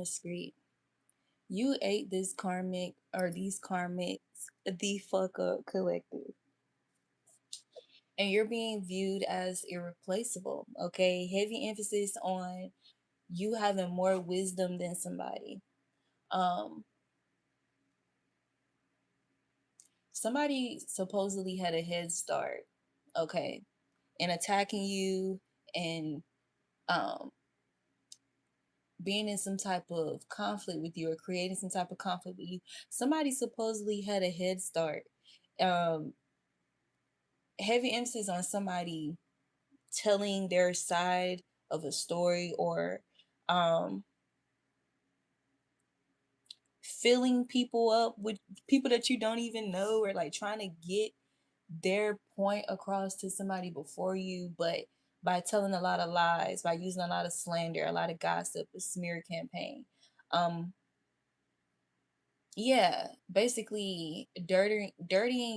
discreet. You ate this karmic or these karmics the fuck up collective. And you're being viewed as irreplaceable. Okay. Heavy emphasis on you having more wisdom than somebody. Um, Somebody supposedly had a head start, okay, in attacking you and um being in some type of conflict with you or creating some type of conflict with you. Somebody supposedly had a head start. Um, Heavy emphasis on somebody telling their side of a story or um filling people up with people that you don't even know or like trying to get their point across to somebody before you, but by telling a lot of lies, by using a lot of slander, a lot of gossip, a smear campaign. Um, yeah, basically dirtying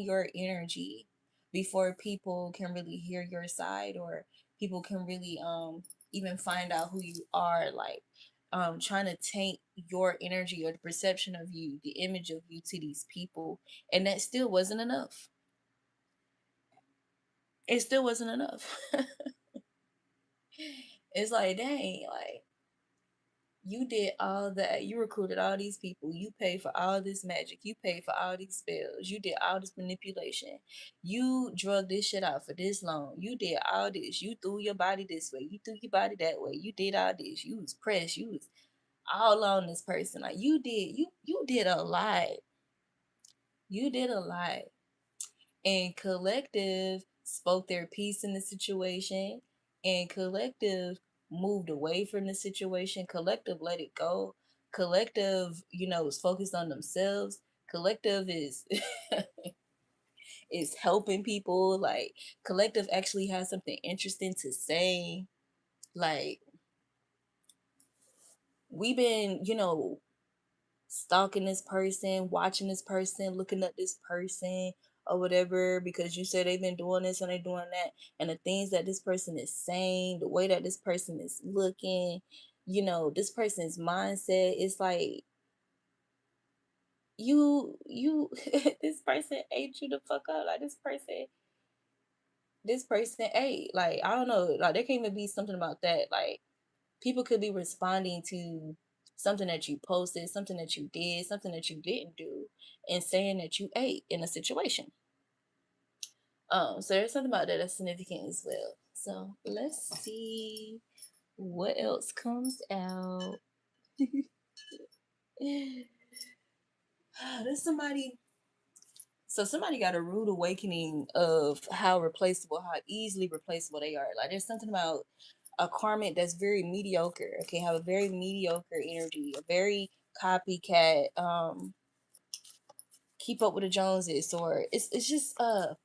your energy before people can really hear your side or people can really even find out who you are, like trying to taint your energy or the perception of you, the image of you to these people, and that still wasn't enough. It still wasn't enough. It's like, dang, like you did all that. You recruited all these people. You paid for all this magic. You paid for all these spells. You did all this manipulation. You drug this shit out for this long. You did all this. You threw your body this way. You threw your body that way. You did all this. You was pressed. You was all on this person. Like you did a lot. You did a lot. And collective spoke their piece in the situation, and collective moved away from the situation. Collective let it go. Collective, is focused on themselves. Collective is is helping people. Like collective actually has something interesting to say. Like we've been, stalking this person, watching this person, looking at this person or whatever because you say they've been doing this and they're doing that. And the things that this person is saying, the way that this person is looking, this person's mindset, it's like you this person ate you the fuck up. Like this person ate. Like, I don't know, like there can even be something about that. Like people could be responding to something that you posted, something that you did, something that you didn't do, and saying that you ate in a situation. So there's something about that that's significant as well. So let's see what else comes out. There's somebody. So somebody got a rude awakening of how replaceable, how easily replaceable they are. Like there's something about a karmic that's very mediocre. Okay, have a very mediocre energy, a very copycat, keep up with the Joneses, or it's just a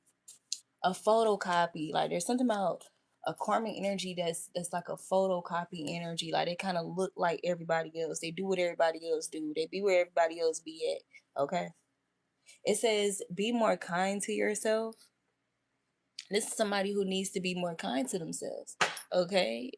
photocopy. Like there's something about a karmic energy that's like a photocopy energy. Like they kind of look like everybody else. They do what everybody else do. They be where everybody else be at. Okay. It says be more kind to yourself. This is somebody who needs to be more kind to themselves. Okay.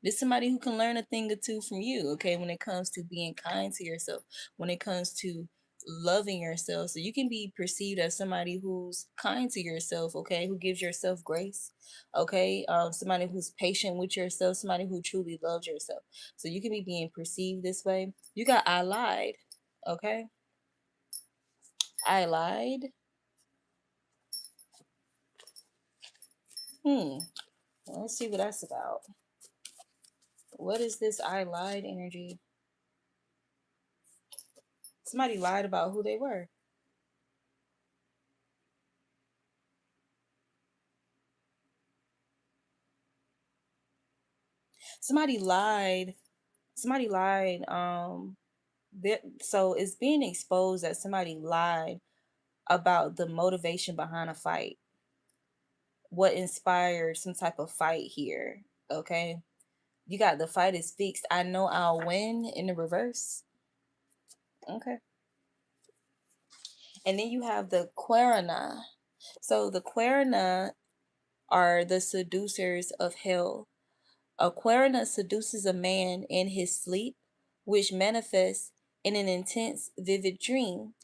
This is somebody who can learn a thing or two from you, okay, when it comes to being kind to yourself, when it comes to loving yourself. So you can be perceived as somebody who's kind to yourself, okay, who gives yourself grace, okay, somebody who's patient with yourself, somebody who truly loves yourself. So you can be being perceived this way. You got I lied, okay? I lied. Hmm. Let's see what that's about. What is this I lied energy? Somebody lied about who they were. Somebody lied. Somebody lied. So it's being exposed that somebody lied about the motivation behind a fight. What inspired some type of fight here? Okay, you got the fight is fixed. I know I'll win in the reverse. Okay, and then you have the Quarana. So the Quarana are the seducers of hell. Aquarius seduces a man in his sleep, which manifests in an intense, vivid dream,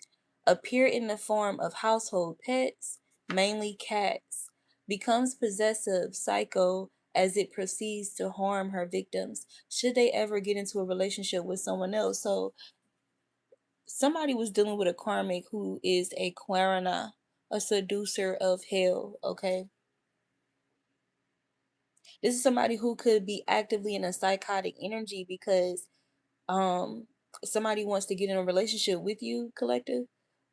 appear in the form of household pets, mainly cats, becomes possessive, psycho, as it proceeds to harm her victims, should they ever get into a relationship with someone else. So somebody was dealing with a karmic who is a Quarana, a seducer of hell, okay? This is somebody who could be actively in a psychotic energy because um somebody wants to get in a relationship with you, collective.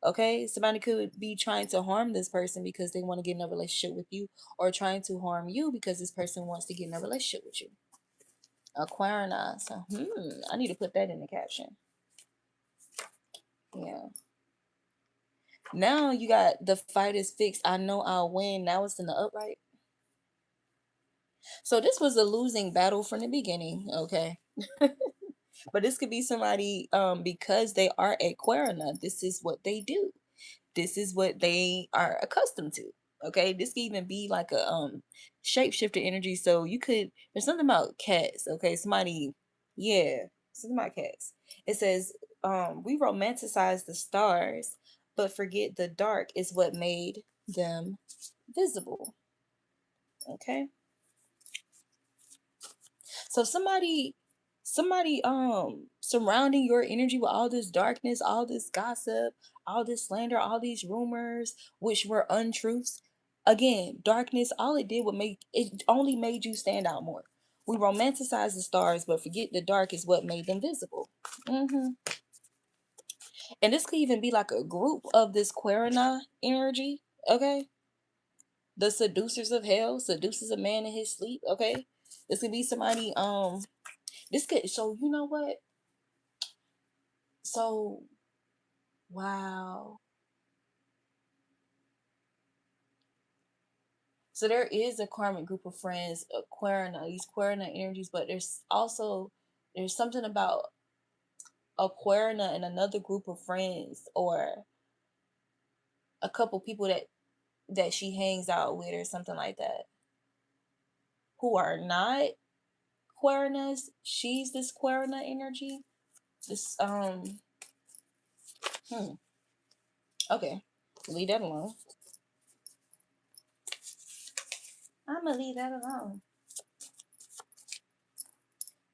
Okay, somebody could be trying to harm this person because they want to get in a relationship with you, or trying to harm you because this person wants to get in a relationship with you. Aquarius. So, I need to put that in the caption. Yeah. Now you got the fight is fixed. I know I'll win. Now it's in the upright. So this was a losing battle from the beginning. Okay. But this could be somebody because they are Aquarius. This is what they do. This is what they are accustomed to. Okay, this could even be like a shapeshifter energy. So you could, there's something about cats. Okay, somebody, yeah, something about cats. It says we romanticize the stars but forget the dark is what made them visible. Okay, so somebody surrounding your energy with all this darkness, all this gossip, all this slander, all these rumors which were untruths. Again, darkness, all it did would make it only made you stand out more. We romanticize the stars but forget the dark is what made them visible. hmm And this could even be like a group of this Quarana energy. Okay, the seducers of hell seduces a man in his sleep. Okay, this could be somebody this could, so you know what, so wow. So there is a karmic group of friends, Aquarian, these Aquarian energies, but there's something about Aquarian and another group of friends, or a couple people that she hangs out with or something like that, who are not Aquarians. She's this Aquarian energy. This hmm. Okay. Leave that alone. I'm gonna leave that alone.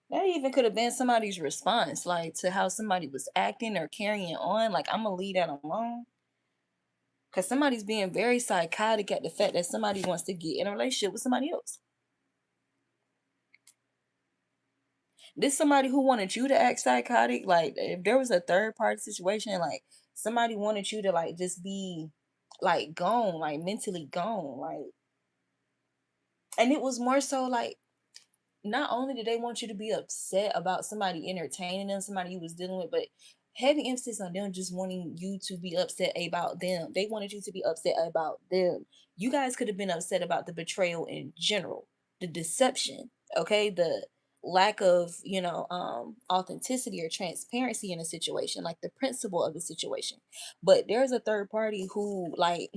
That even could have been somebody's response, like to how somebody was acting or carrying on. Like, I'm gonna leave that alone. Because somebody's being very psychotic at the fact that somebody wants to get in a relationship with somebody else. This somebody who wanted you to act psychotic. Like, if there was a third party situation, like somebody wanted you to like just be like gone, like mentally gone, like, and it was more so like, not only did they want you to be upset about somebody entertaining them, somebody you was dealing with, but heavy emphasis on them just wanting you to be upset about them. They wanted you to be upset about them. You guys could have been upset about the betrayal in general, the deception, okay, the lack of, authenticity or transparency in a situation, like the principle of the situation. But there's a third party who like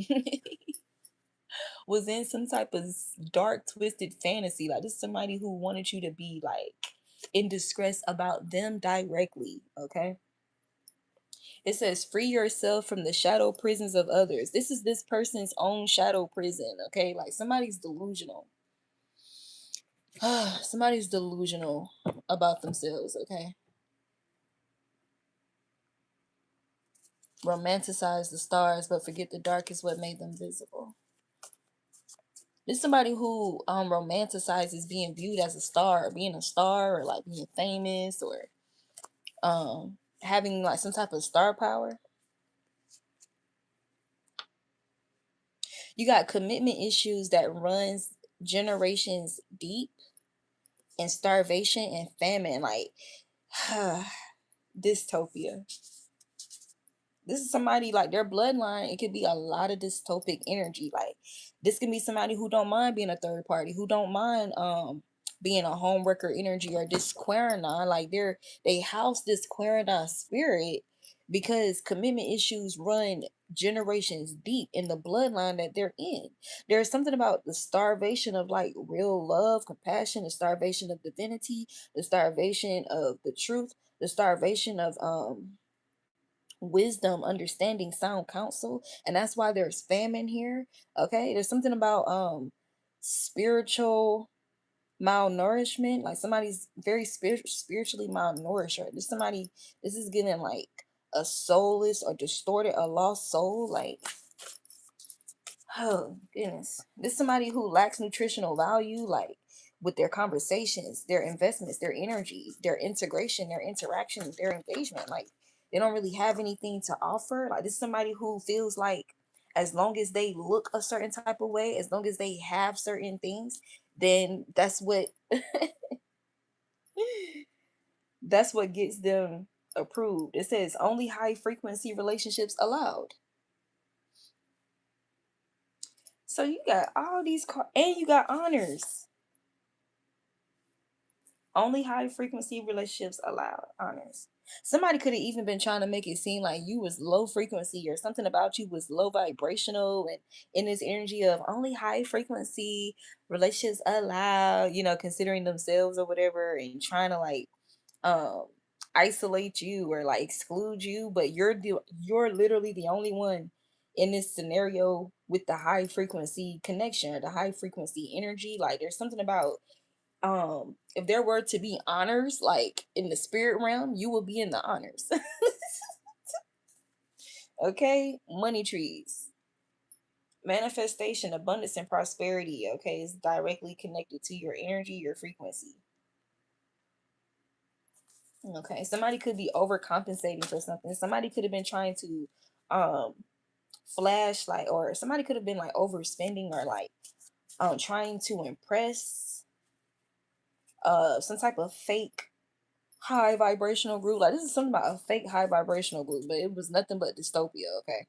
was in some type of dark, twisted fantasy. Like, this is somebody who wanted you to be like in distress about them directly. Okay. It says free yourself from the shadow prisons of others. This is this person's own shadow prison. Okay. Like, somebody's delusional. Somebody's delusional about themselves. Okay. Romanticize the stars, but forget the dark is what made them visible. This is somebody who romanticizes being viewed as a star, being a star, or like being famous, or having like some type of star power. You got commitment issues that runs generations deep, and starvation and famine, like dystopia. This is somebody like their bloodline, it could be a lot of dystopic energy. Like, this can be somebody who don't mind being a third party, who don't mind being a home wrecker energy, or this Quarana. Like, they house this Quarana spirit because commitment issues run generations deep in the bloodline that they're in. There's something about the starvation of like real love, compassion, the starvation of divinity, the starvation of the truth, the starvation of wisdom, understanding, sound counsel. And that's why there's famine here. Okay, there's something about spiritual malnourishment, like somebody's very spiritually malnourished, or this somebody, this is getting like a soulless or distorted, a lost soul, like, oh goodness, this somebody who lacks nutritional value, like with their conversations, their investments, their energy, their integration, their interaction, their engagement, like they don't really have anything to offer. Like this is somebody who feels like as long as they look a certain type of way, as long as they have certain things, then that's what that's what gets them approved. It says only high frequency relationships allowed. So you got all these and you got honors. Only high frequency relationships allowed. Honors. Somebody could have even been trying to make it seem like you was low frequency or something about you was low vibrational and in this energy of only high frequency relationships allowed, you know, considering themselves or whatever and trying to like um isolate you or like exclude you, but you're literally the only one in this scenario with the high frequency connection or the high frequency energy. Like there's something about if there were to be honors like in the spirit realm, you will be in the honors. Okay, money trees, manifestation, abundance, and prosperity, okay, is directly connected to your energy, your frequency. Okay, somebody could be overcompensating for something. Somebody could have been trying to um flash, like, or somebody could have been like overspending or like trying to impress some type of fake high vibrational group. Like this is something about a fake high vibrational group, but it was nothing but dystopia, okay?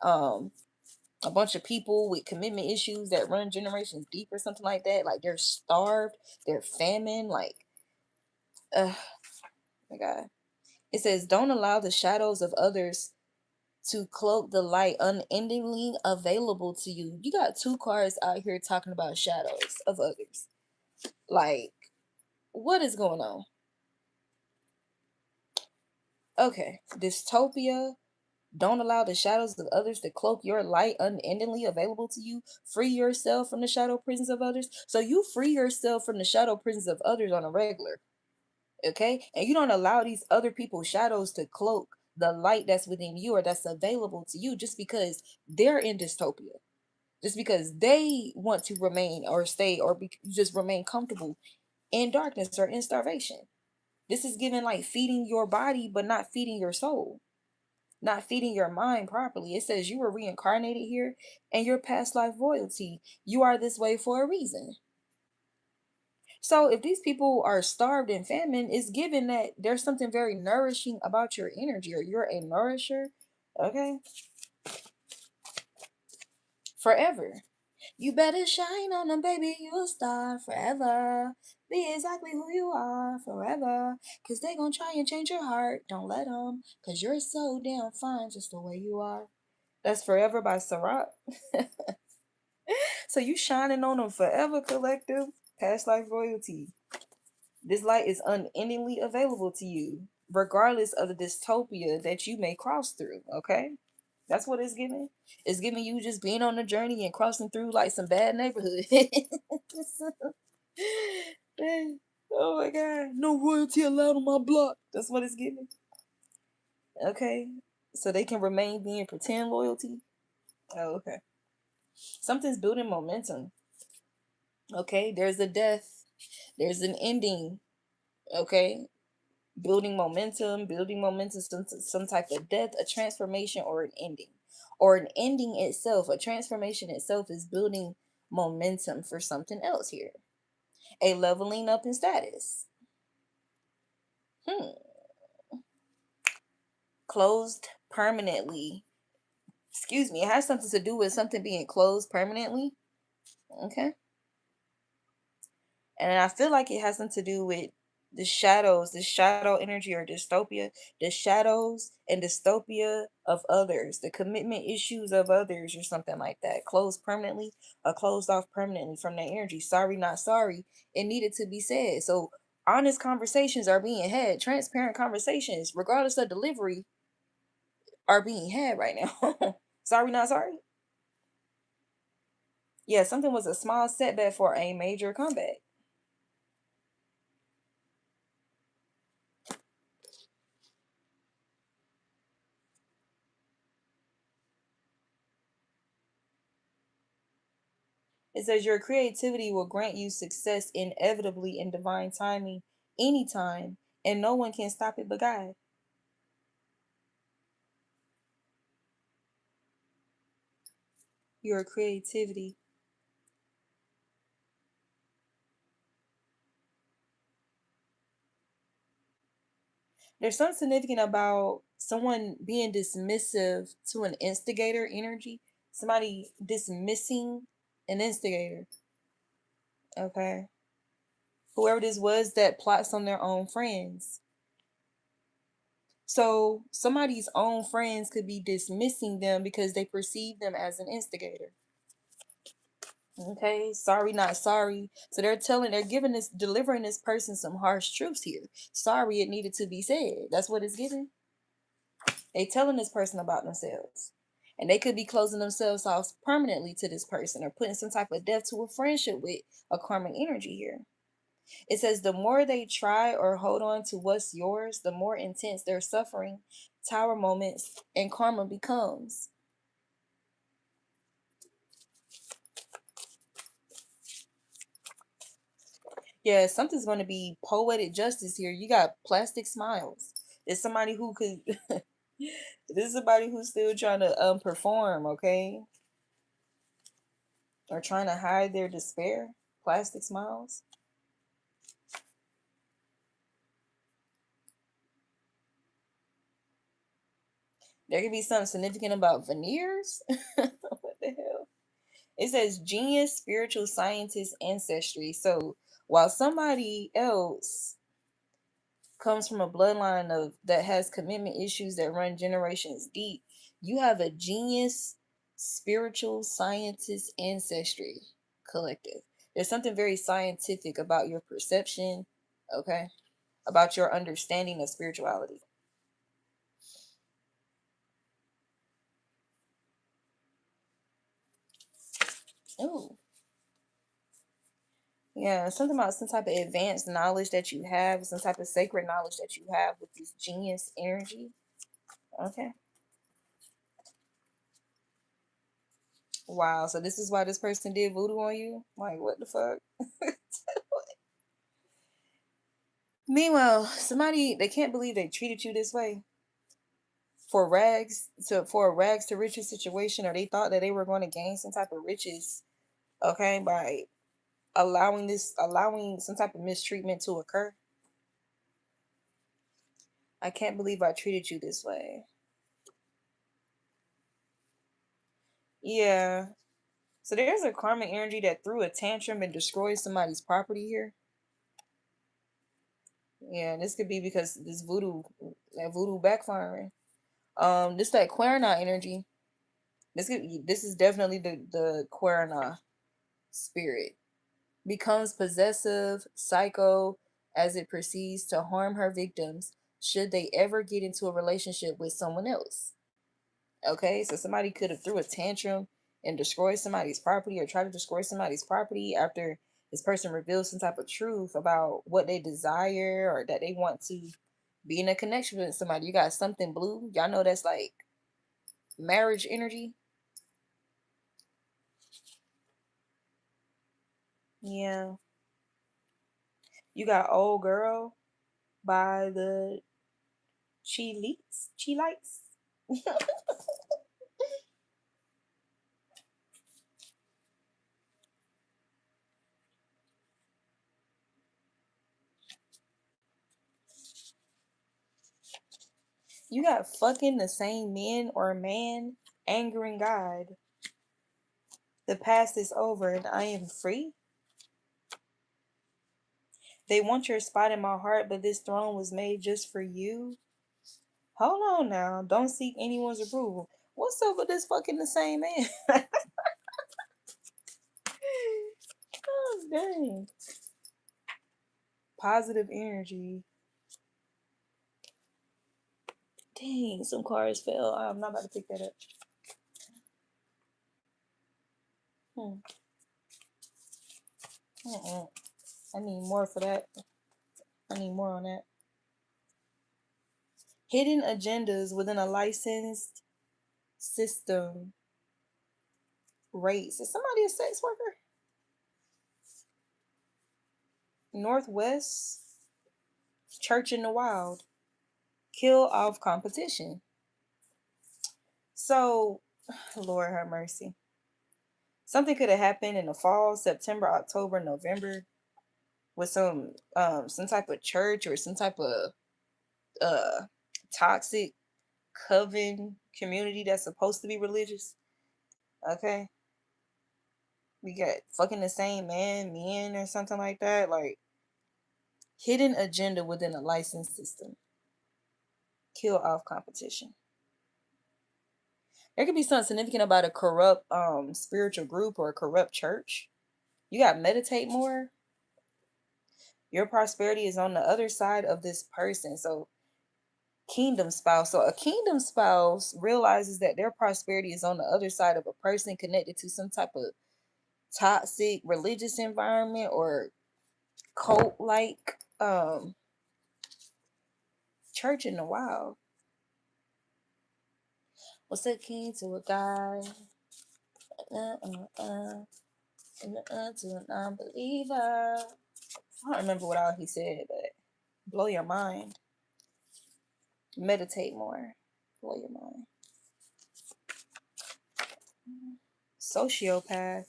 Um a bunch of people with commitment issues that run generations deep or something like that. Like they're starved, they're famine, like oh my god. It says don't allow the shadows of others to cloak the light unendingly available to you. You got two cards out here talking about shadows of others. Like, what is going on? Okay, dystopia. Don't allow the shadows of others to cloak your light unendingly available to you. Free yourself from the shadow prisons of others. So you free yourself from the shadow prisons of others on a regular. Okay? And you don't allow these other people's shadows to cloak the light that's within you or that's available to you just because they're in dystopia. Just because they want to remain or stay or just remain comfortable in darkness or in starvation. This is given like feeding your body, but not feeding your soul, not feeding your mind properly. It says you were reincarnated here and your past life royalty. You are this way for a reason. So if these people are starved and famine, it's given that there's something very nourishing about your energy or you're a nourisher. Okay. Forever. You better shine on them, baby. You'll star forever. Be exactly who you are forever. Cause they gonna try and change your heart. Don't let them. Cause you're so damn fine just the way you are. That's Forever by Sarat. So you shining on them forever, collective. Past life royalty. This light is unendingly available to you, regardless of the dystopia that you may cross through. Okay? That's what it's giving. It's giving you just being on the journey and crossing through like some bad neighborhood. Oh my god. No royalty allowed on my block. That's what it's giving. Okay. So they can remain being pretend loyalty. Oh, okay. Something's building momentum. Okay. There's a death. There's an ending. Okay. Building momentum, some type of death, a transformation, or an ending. Or an ending itself, a transformation itself is building momentum for something else here. A leveling up in status. Hmm. Closed permanently. Excuse me, it has something to do with something being closed permanently. Okay. And I feel like it has something to do with The shadows, the shadow energy or dystopia, the shadows and dystopia of others, the commitment issues of others, or something like that. Closed permanently or closed off permanently from that energy. Sorry, not sorry. It needed to be said. So honest conversations are being had, transparent conversations, regardless of delivery, are being had right now. Sorry, not sorry. Yeah, something was a small setback for a major comeback. It says your creativity will grant you success inevitably in divine timing anytime, and no one can stop it but God. Your creativity. There's something significant about someone being dismissive to an instigator energy, somebody dismissing an instigator. Okay. Whoever this was that plots on their own friends. So somebody's own friends could be dismissing them because they perceive them as an instigator. Okay, sorry, not sorry. So they're giving this, delivering this person some harsh truths here. Sorry, it needed to be said. That's what it's giving. They telling this person about themselves. And they could be closing themselves off permanently to this person or putting some type of death to a friendship with a karmic energy here. It says the more they try or hold on to what's yours, the more intense their suffering, tower moments, and karma becomes. Yeah, something's going to be poetic justice here. You got plastic smiles. It's somebody who could. This is somebody who's still trying to perform, okay, or trying to hide their despair. Plastic smiles. There could be something significant about veneers. What the hell? It says genius, spiritual scientist, ancestry. So while somebody else comes from a bloodline of that has commitment issues that run generations deep, you have a genius, spiritual scientist ancestry collective. There's something very scientific about your perception, okay, about your understanding of spirituality. Oh, yeah, something about some type of advanced knowledge that you have, some type of sacred knowledge that you have with this genius energy. Okay. Wow. So this is why this person did voodoo on you? Like, what the fuck? Meanwhile, somebody, they can't believe they treated you this way for a rags to riches situation, or they thought that they were going to gain some type of riches, okay, by allowing some type of mistreatment to occur. I can't believe I treated you this way. Yeah. So there's a karmic energy that threw a tantrum and destroyed somebody's property here. Yeah, this could be because this voodoo backfiring. This that Querna energy. This is definitely the Querna spirit. Becomes possessive, psycho, as it proceeds to harm her victims should they ever get into a relationship with someone else. Okay, so somebody could have threw a tantrum and destroyed somebody's property or tried to destroy somebody's property after this person reveals some type of truth about what they desire or that they want to be in a connection with somebody. You got something blue. Y'all know that's like marriage energy. Yeah. You got old girl by the Chi lights. You got fucking the same men or man angering God. The past is over and I am free. They want your spot in my heart, but this throne was made just for you. Hold on now. Don't seek anyone's approval. What's up with this fucking the same man? Oh, dang. Positive energy. Dang, some cards fell. I'm not about to pick that up. Hmm. I need more for that. I need more on that. Hidden agendas within a licensed system. Race. Is somebody a sex worker? Northwest. Church in the wild. Kill off competition. So, Lord have mercy. Something could have happened in the fall, September, October, November, with some type of church or some type of uh toxic coven community that's supposed to be religious. Okay. We got fucking the same men or something like that. Like hidden agenda within a licensed system. Kill off competition. There could be something significant about a corrupt spiritual group or a corrupt church. You got to meditate more. Your prosperity is on the other side of this person. So kingdom spouse. So a kingdom spouse realizes that their prosperity is on the other side of a person connected to some type of toxic religious environment or cult like church in the wild. What's the key to a guy? To an unbeliever. I don't remember what all he said, but blow your mind. Meditate more. Blow your mind. Sociopath.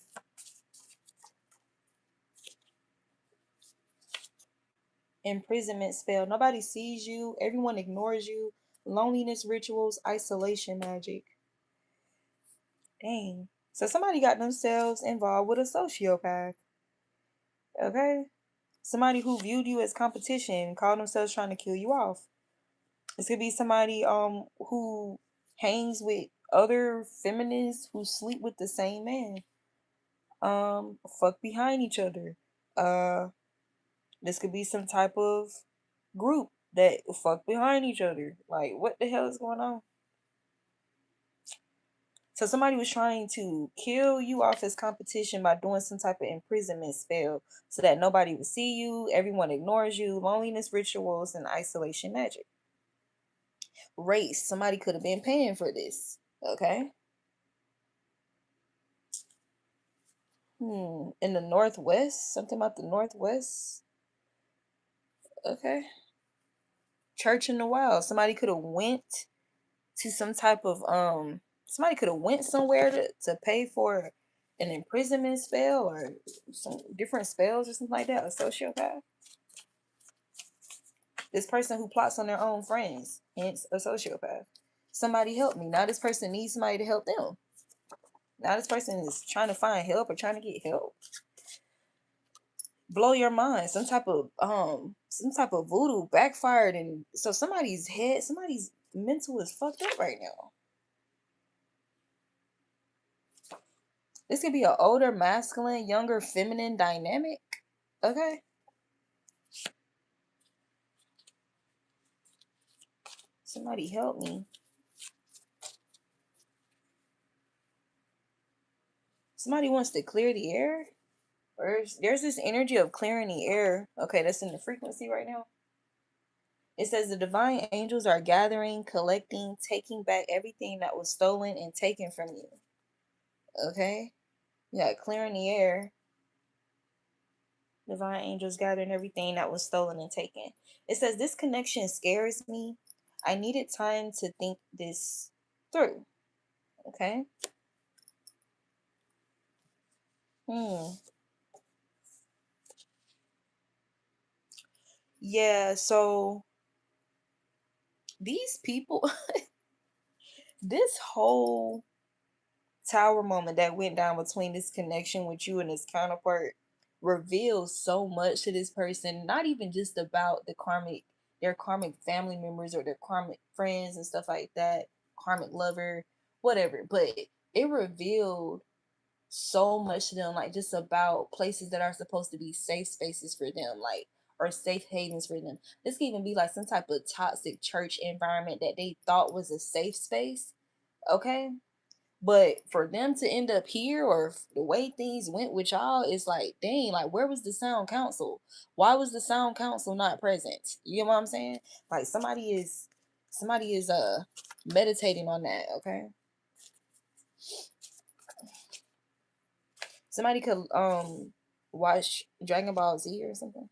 Imprisonment spell. Nobody sees you. Everyone ignores you. Loneliness rituals. Isolation magic. Dang. So somebody got themselves involved with a sociopath. Okay? Somebody who viewed you as competition, called themselves trying to kill you off. This could be somebody who hangs with other feminists who sleep with the same man. Fuck behind each other. This could be some type of group that fuck behind each other. Like, what the hell is going on? So somebody was trying to kill you off as competition by doing some type of imprisonment spell so that nobody would see you, everyone ignores you, loneliness rituals, and isolation magic. Race. Somebody could have been paying for this. Okay. In the Northwest? Something about the Northwest? Okay. Church in the wild. Somebody could have went to some type of somebody could have went somewhere to pay for an imprisonment spell or some different spells or something like that. A sociopath. This person who plots on their own friends, hence a sociopath. Somebody help me. Now this person needs somebody to help them. Now this person is trying to find help or trying to get help. Blow your mind. Some type of voodoo backfired, and so somebody's mental is fucked up right now. This could be an older masculine, younger feminine dynamic. Okay. Somebody help me. Somebody wants to clear the air. Or there's this energy of clearing the air. Okay, that's in the frequency right now. It says the divine angels are gathering, collecting, taking back everything that was stolen and taken from you. Okay? Yeah, clearing the air. Divine angels gathering everything that was stolen and taken. It says this connection scares me. I needed time to think this through. Okay? Yeah, so these people, this whole tower moment that went down between this connection with you and this counterpart, reveals so much to this person, not even just about their karmic family members or their karmic friends and stuff like that, karmic lover, whatever, but it revealed so much to them, like just about places that are supposed to be safe spaces for them, like, or safe havens for them. This can even be like some type of toxic church environment that they thought was a safe space, okay? But for them to end up here, or the way things went with y'all, is like, dang, like, where was the sound council? Why was the sound council not present? You know what I'm saying? Like, somebody is meditating on that, okay? Somebody could watch Dragon Ball Z or something,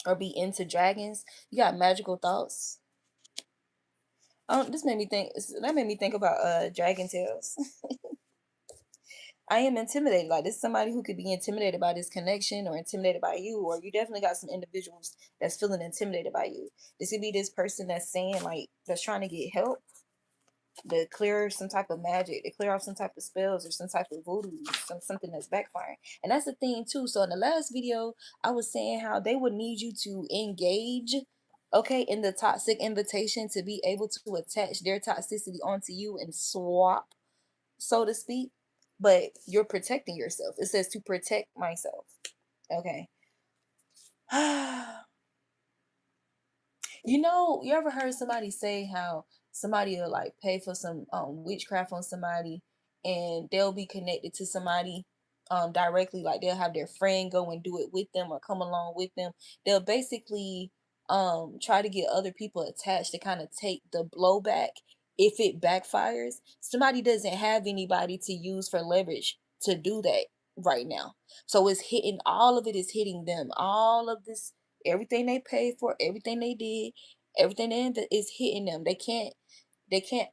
or be into dragons. You got magical thoughts. This made me think. That made me think about Dragon Tales. I am intimidated. Like, this is somebody who could be intimidated by this connection, or intimidated by you, or you definitely got some individuals that's feeling intimidated by you. This could be this person that's saying, like, that's trying to get help to clear some type of magic, to clear off some type of spells or some type of voodoo, something that's backfiring. And that's the thing too. So in the last video, I was saying how they would need you to engage, okay, in the toxic invitation to be able to attach their toxicity onto you and swap, so to speak. But you're protecting yourself. It says to protect myself. Okay. You know, you ever heard somebody say how somebody will like pay for some witchcraft on somebody, and they'll be connected to somebody directly, like they'll have their friend go and do it with them or come along with them. They'll basically try to get other people attached to kind of take the blowback if it backfires. Somebody doesn't have anybody to use for leverage to do that right now. So it's hitting, all of it is hitting them. All of this, everything they paid for, everything they did, everything is hitting them. They can't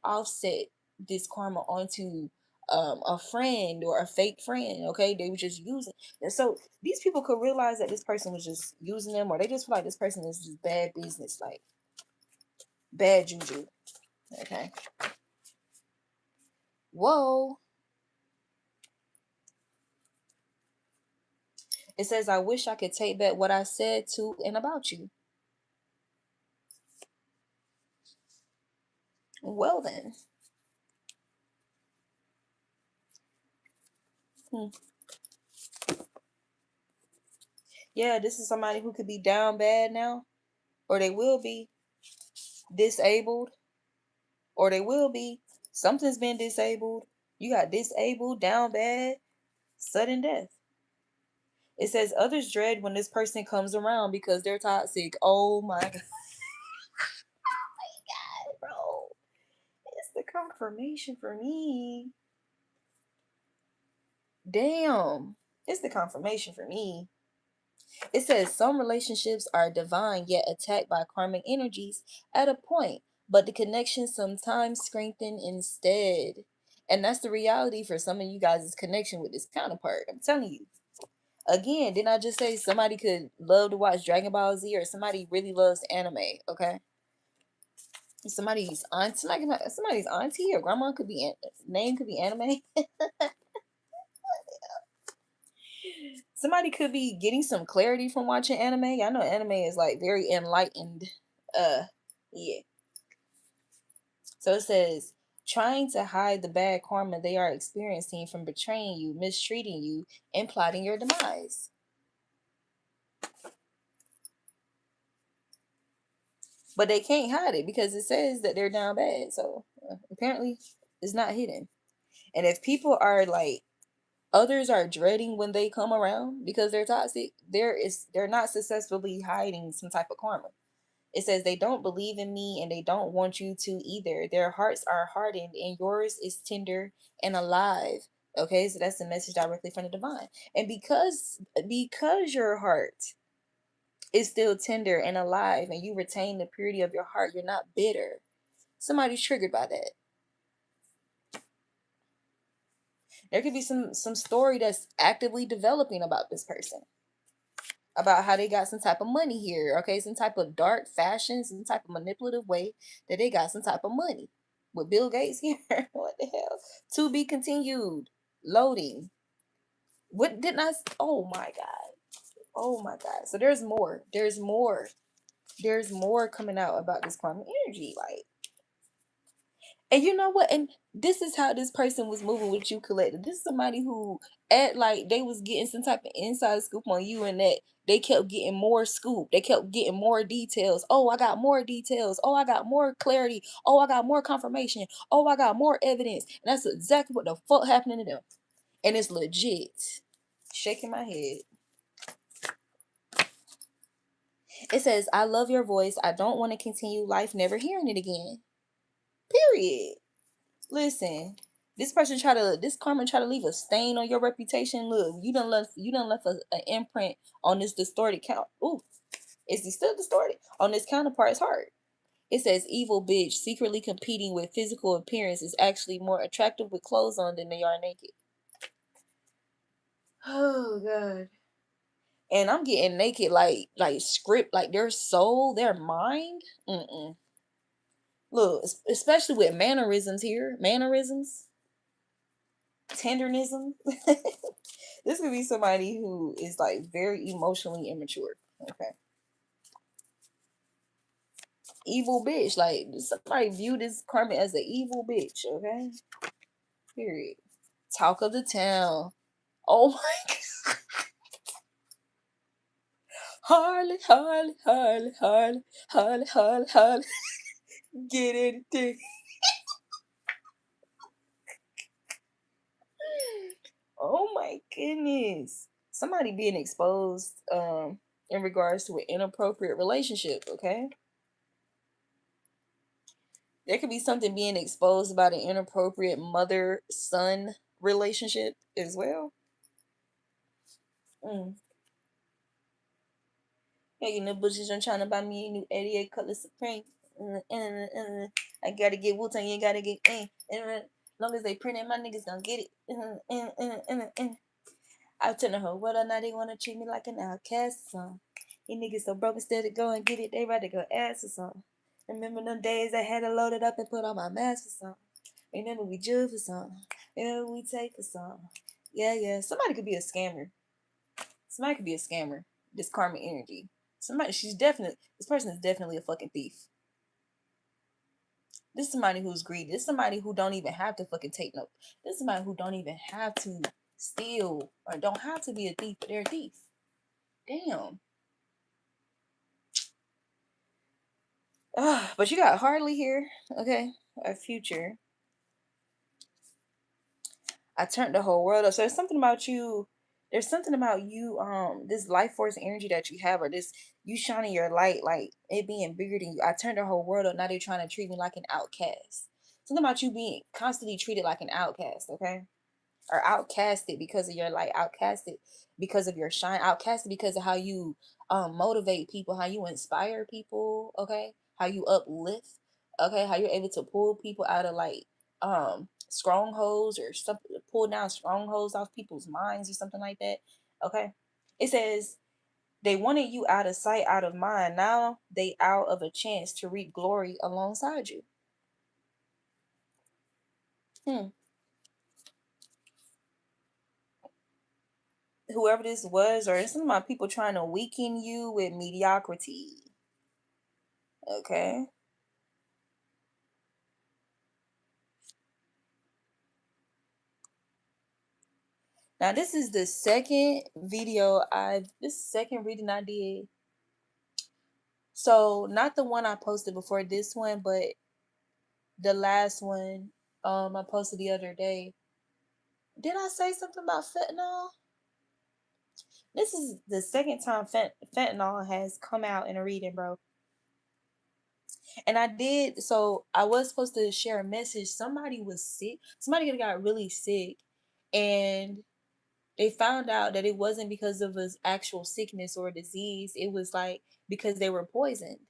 offset this karma onto a friend or a fake friend. Okay, they were just using. And so these people could realize that this person was just using them, or they just feel like this person is just bad business, like bad juju. Okay. Whoa. It says, I wish I could take back what I said to and about you. Well then. Hmm. Yeah, this is somebody who could be down bad now, or they will be disabled, or they will be. Something's been disabled. You got disabled, down bad, sudden death. It says others dread when this person comes around because they're toxic. Oh my God, bro. It's the confirmation for me. Damn. It's the confirmation for me. It says some relationships are divine yet attacked by karmic energies at a point, but the connection sometimes strengthen instead. And that's the reality for some of you guys' connection with this counterpart. I'm telling you. Again, didn't I just say somebody could love to watch Dragon Ball Z, or somebody really loves anime, okay? Somebody's auntie or grandma could be name could be anime. Somebody could be getting some clarity from watching anime. I know anime is like very enlightened. Yeah. So it says, trying to hide the bad karma they are experiencing from betraying you, mistreating you, and plotting your demise. But they can't hide it because it says that they're down bad. So apparently it's not hidden. And if people are like, others are dreading when they come around because they're toxic, they're not successfully hiding some type of karma. It says they don't believe in me and they don't want you to either. Their hearts are hardened and yours is tender and alive. Okay, so that's the message directly from the divine. And because your heart is still tender and alive and you retain the purity of your heart, you're not bitter. Somebody's triggered by that. There could be some story that's actively developing about this person, about how they got some type of money here, okay, some type of dark fashion, some type of manipulative way that they got some type of money with Bill Gates here. What the hell? To be continued. Loading. What didn't I? Oh my god. Oh my god. So there's more. There's more. There's more coming out about this karmic energy. Like, and you know what? And this is how this person was moving with you, collective. This is somebody who act like they was getting some type of inside scoop on you, and that they kept getting more scoop. They kept getting more details. Oh, I got more details. Oh, I got more clarity. Oh, I got more confirmation. Oh, I got more evidence. And that's exactly what the fuck happening to them. And it's legit. Shaking my head. It says, I love your voice. I don't want to continue life never hearing it again. Period. Listen, this karma try to leave a stain on your reputation. Look, you done left an imprint on this distorted count. Ooh, is he still distorted? On this counterpart's heart. It says evil bitch secretly competing with physical appearance is actually more attractive with clothes on than they are naked. Oh god. And I'm getting naked like script, like their soul, their mind. Mm-mm. Look, especially with mannerisms here. Mannerisms. Tendernism. This could be somebody who is like very emotionally immature. Okay. Evil bitch. Like somebody view this karma as an evil bitch. Okay. Period. Talk of the town. Oh my god. Harley, Harley, Harley, Harley, Harley, Harley, Harley. Get anything. Oh my goodness. Somebody being exposed in regards to an inappropriate relationship, okay? There could be something being exposed about an inappropriate mother-son relationship as well. Mm. Yeah, you know, Bushes are trying to buy me a new 88 color Supreme. I gotta get Wu-Tang, you gotta get as long as they print it, my niggas gonna get it. I tell the whole world now they wanna treat me like an outcast or something. These niggas so broke instead of go and get it, they rather go ask or something. Remember them days I had to load it up and put on my mask or something. Remember we drew for something. Remember we take for something. Yeah, yeah. Somebody could be a scammer. Somebody could be a scammer. This karma energy. This person is definitely a fucking thief. This is somebody who's greedy. This is somebody who don't even have to fucking take no. This is somebody who don't even have to steal or don't have to be a thief, but they're a thief. Damn. But you got Harley here, okay? Our future. I turned the whole world up. So there's something about you. There's something about you, this life force energy that you have, or this you shining your light, like it being bigger than you. I turned the whole world up. Now they're trying to treat me like an outcast. Something about you being constantly treated like an outcast, okay? Or outcasted because of your light, outcasted because of your shine, outcasted because of how you motivate people, how you inspire people, okay? How you uplift, okay? How you're able to pull people out of like strongholds or something, pull down strongholds off people's minds or something like that. Okay. It says they wanted you out of sight, out of mind. Now they out of a chance to reap glory alongside you. Hmm. Whoever this was, or it's some of my people trying to weaken you with mediocrity. Okay. Now this is the second video this second reading I did. So not the one I posted before this one, but the last one I posted the other day. Did I say something about fentanyl? This is the second time fentanyl has come out in a reading, bro. And I was supposed to share a message. Somebody was sick. Somebody got really sick. And they found out that it wasn't because of his actual sickness or disease. It was like because they were poisoned.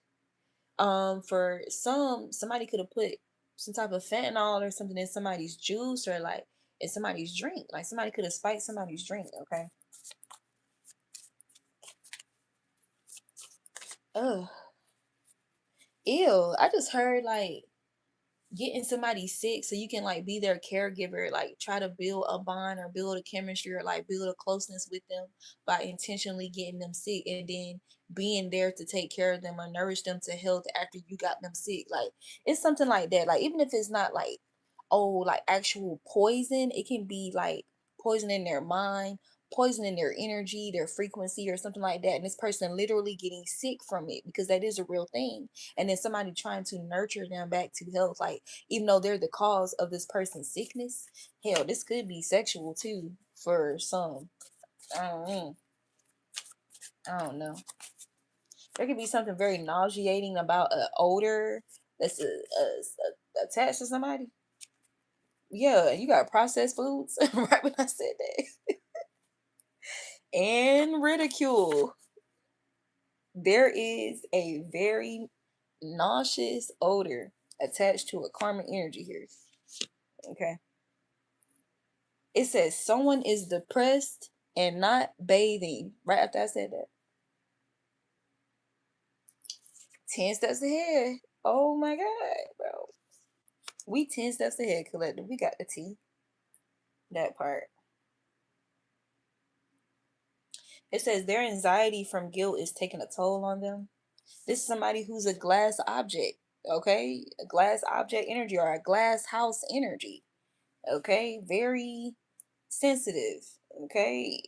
For somebody could have put some type of fentanyl or something in somebody's juice or like in somebody's drink. Like somebody could have spiked somebody's drink, okay? Ugh. Ew. I just heard like getting somebody sick so you can like be their caregiver, like try to build a bond or build a chemistry or like build a closeness with them by intentionally getting them sick and then being there to take care of them or nourish them to health after you got them sick. Like it's something like that. Like even if it's not like, oh, like actual poison, it can be like poison in their mind, poison in their energy, their frequency, or something like that. And this person literally getting sick from it because that is a real thing. And then somebody trying to nurture them back to health, like even though they're the cause of this person's sickness. Hell, this could be sexual too for some. I don't know. I don't know. There could be something very nauseating about an odor that's attached to somebody. Yeah, you got processed foods right when I said that. And ridicule. There is a very nauseous odor attached to a karmic energy here. Okay. It says someone is depressed and not bathing. Right after I said that. 10 steps ahead. Oh my God, bro. We 10 steps ahead, collective. We got the T. That part. It says their anxiety from guilt is taking a toll on them. This is somebody who's a glass object, okay? A glass object energy or a glass house energy, okay? Very sensitive, okay?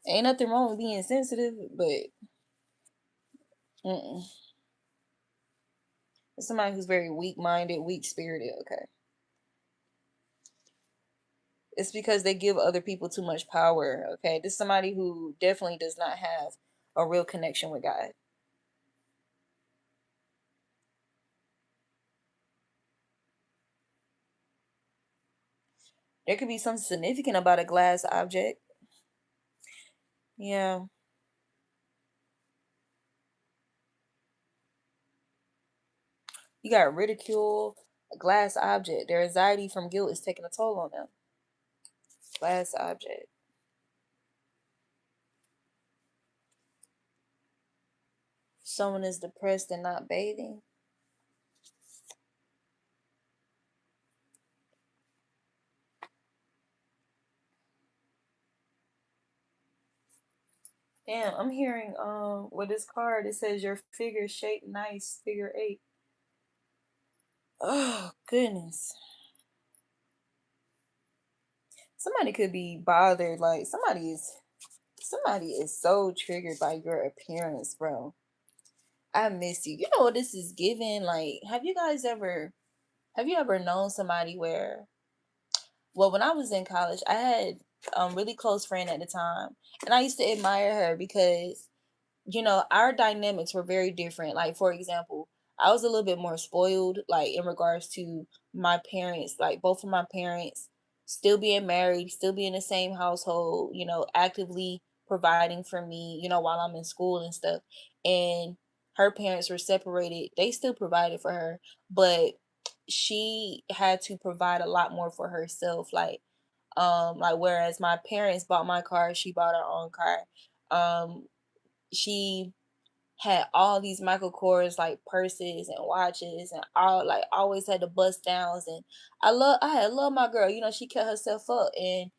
Ain't nothing wrong with being sensitive, but mm-mm. It's somebody who's very weak minded, weak spirited, okay? It's because they give other people too much power, okay? This is somebody who definitely does not have a real connection with God. There could be something significant about a glass object. Yeah. You got ridicule, a glass object. Their anxiety from guilt is taking a toll on them. Glass object. Someone is depressed and not bathing. Damn, I'm hearing with this card it says your figure shape nice, figure eight. Oh goodness. Somebody could be bothered, like somebody is so triggered by your appearance, bro. I miss you. You know what this is giving? Like, have you ever known somebody where, well, when I was in college, I had a really close friend at the time, and I used to admire her because our dynamics were very different. Like, for example, I was a little bit more spoiled, like in regards to my parents, like both of my parents still being married, still being in the same household, actively providing for me, while I'm in school and stuff. And her parents were separated. They still provided for her, but she had to provide a lot more for herself. Like whereas my parents bought my car, she bought her own car. She had all these Michael Kors like purses and watches and all, like always had the bust downs. And I had love my girl. She kept herself up, and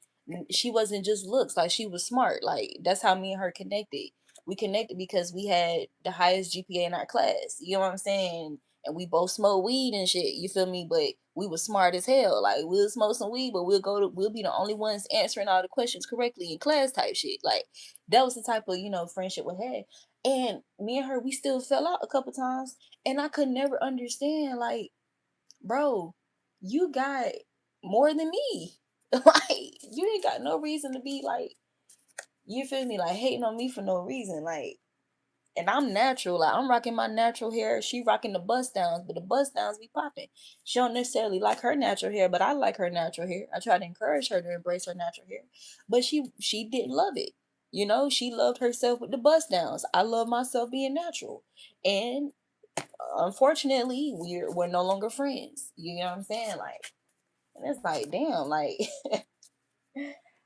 she wasn't just looks, like she was smart. Like that's how me and her connected. We connected because we had the highest GPA in our class. You know what I'm saying? And we both smoke weed and shit. You feel me? But we were smart as hell. Like we'll smoke some weed, but we'll be the only ones answering all the questions correctly in class type shit. Like that was the type of friendship we had. And me and her, we still fell out a couple times. And I could never understand, like, bro, you got more than me. Like, you ain't got no reason to be like, you feel me, like hating on me for no reason. Like, and I'm natural. Like, I'm rocking my natural hair. She rocking the bust downs, but the bust downs be popping. She don't necessarily like her natural hair, but I like her natural hair. I try to encourage her to embrace her natural hair. But she didn't love it. She loved herself with the bust downs. I love myself being natural. And unfortunately, we're no longer friends. You know what I'm saying? Like, and it's like, damn, like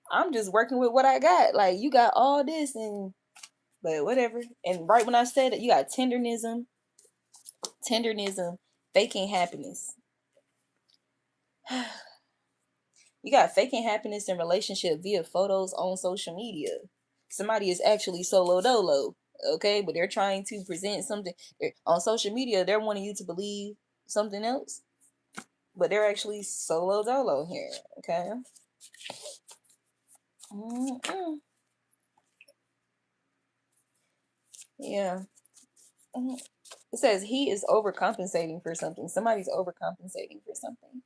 I'm just working with what I got. Like, you got all this, and but whatever. And right when I said it, you got tendernism, faking happiness. You got faking happiness in relationship via photos on social media. Somebody is actually solo dolo, okay, but they're trying to present something on social media. They're wanting you to believe something else, but they're actually solo dolo here, okay. Mm-mm. Yeah. Mm. It says he is overcompensating for something. Somebody's overcompensating for something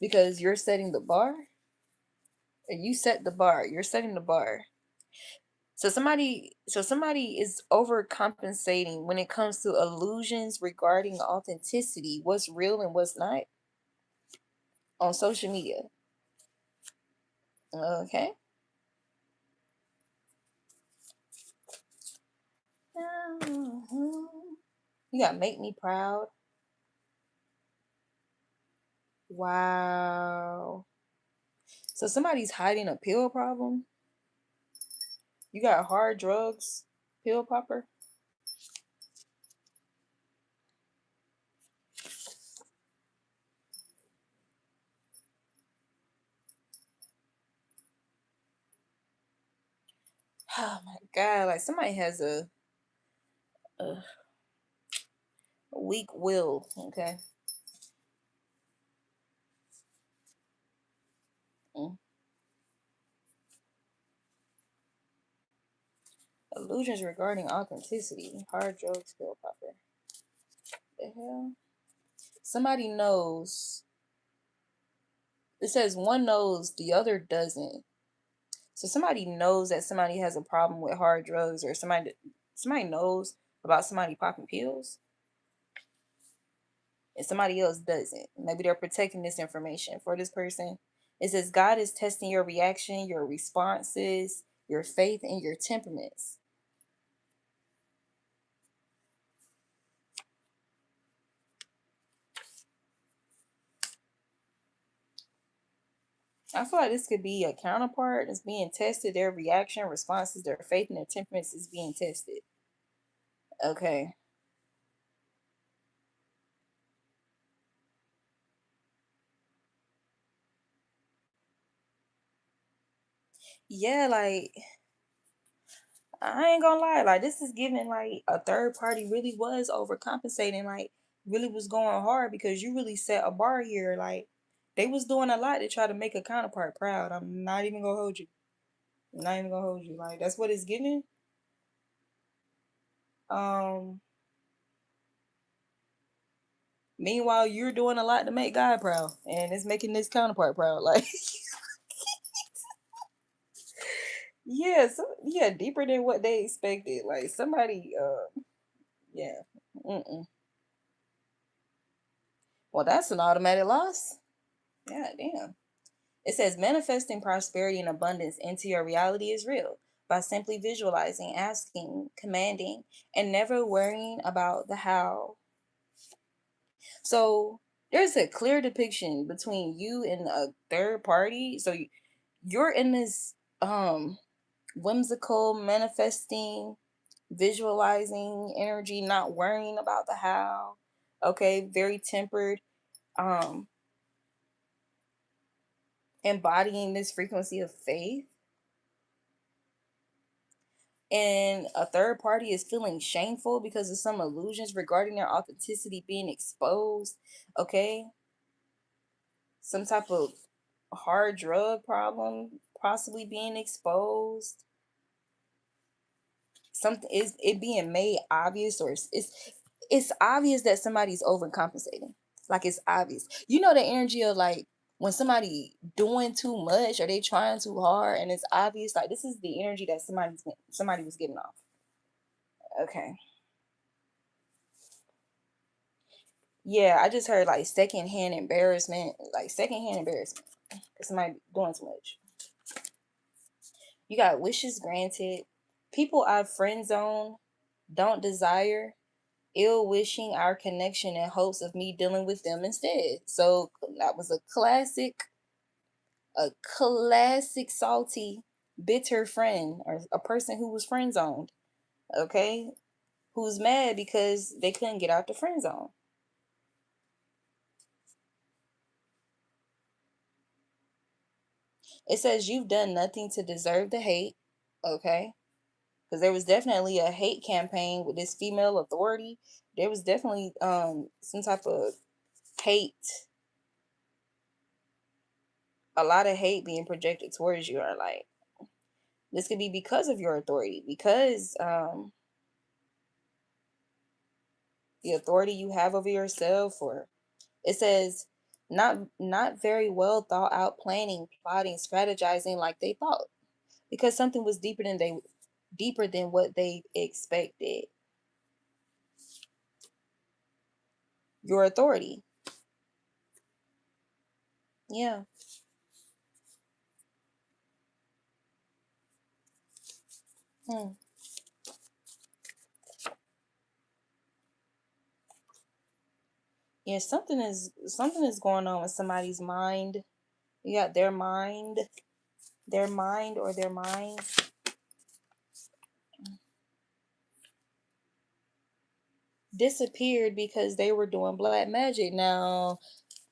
because you're setting the bar. Or you set the bar. You're setting the bar. So somebody is overcompensating when it comes to illusions regarding authenticity, what's real and what's not on social media. Okay. You gotta make me proud. Wow. So somebody's hiding a pill problem. You got hard drugs, pill popper. Oh my god! Like somebody has a weak will. Okay. Mm. Illusions regarding authenticity. Hard drugs, pill popper. The hell? Somebody knows. It says one knows, the other doesn't. So somebody knows that somebody has a problem with hard drugs, or somebody knows about somebody popping pills, and somebody else doesn't. Maybe they're protecting this information for this person. It says God is testing your reaction, your responses, your faith, and your temperaments. I feel like this could be a counterpart that's being tested. Their reaction, responses, their faith, and their temperaments is being tested. Okay. Yeah, like I ain't gonna lie, like this is giving like a third party really was overcompensating, like really was going hard because you really set a bar here. Like they was doing a lot to try to make a counterpart proud. I'm not even gonna hold you. I'm not even gonna hold you. Like that's what it's giving. Um Meanwhile you're doing a lot to make God proud and it's making this counterpart proud. Like yeah, so yeah, deeper than what they expected. Like somebody yeah. Mm-mm. Well that's an automatic loss. Yeah, damn. It says manifesting prosperity and abundance into your reality is real by simply visualizing, asking, commanding, and never worrying about the how. So there's a clear depiction between you and a third party. So you're in this whimsical manifesting, visualizing energy, not worrying about the how. Okay, very tempered, um, embodying this frequency of faith, and a third party is feeling shameful because of some illusions regarding their authenticity being exposed, okay, some type of hard drug problem possibly being exposed, something is it being made obvious, or it's obvious that somebody's overcompensating. Like it's obvious, you know, the energy of like when somebody doing too much or they trying too hard and it's obvious, like this is the energy that somebody was giving off. Okay. Yeah, I just heard like secondhand embarrassment, like secondhand embarrassment. 'Cause somebody doing too much. You got wishes granted. People I've friend zone don't desire, ill wishing our connection in hopes of me dealing with them instead. So that was a classic salty, bitter friend or a person who was friend zoned. Okay, who's mad because they couldn't get out the friend zone. It says you've done nothing to deserve the hate. Okay. Because there was definitely a hate campaign with this female authority. There was definitely some type of hate, a lot of hate being projected towards you, or like this could be because of your authority, because the authority you have over yourself, or it says not very well thought out planning, plotting, strategizing like they thought, because something was deeper than what they expected. Your authority. Yeah. Hmm. Yeah, something is going on with somebody's mind. You got their mind or their minds disappeared because they were doing black magic. Now,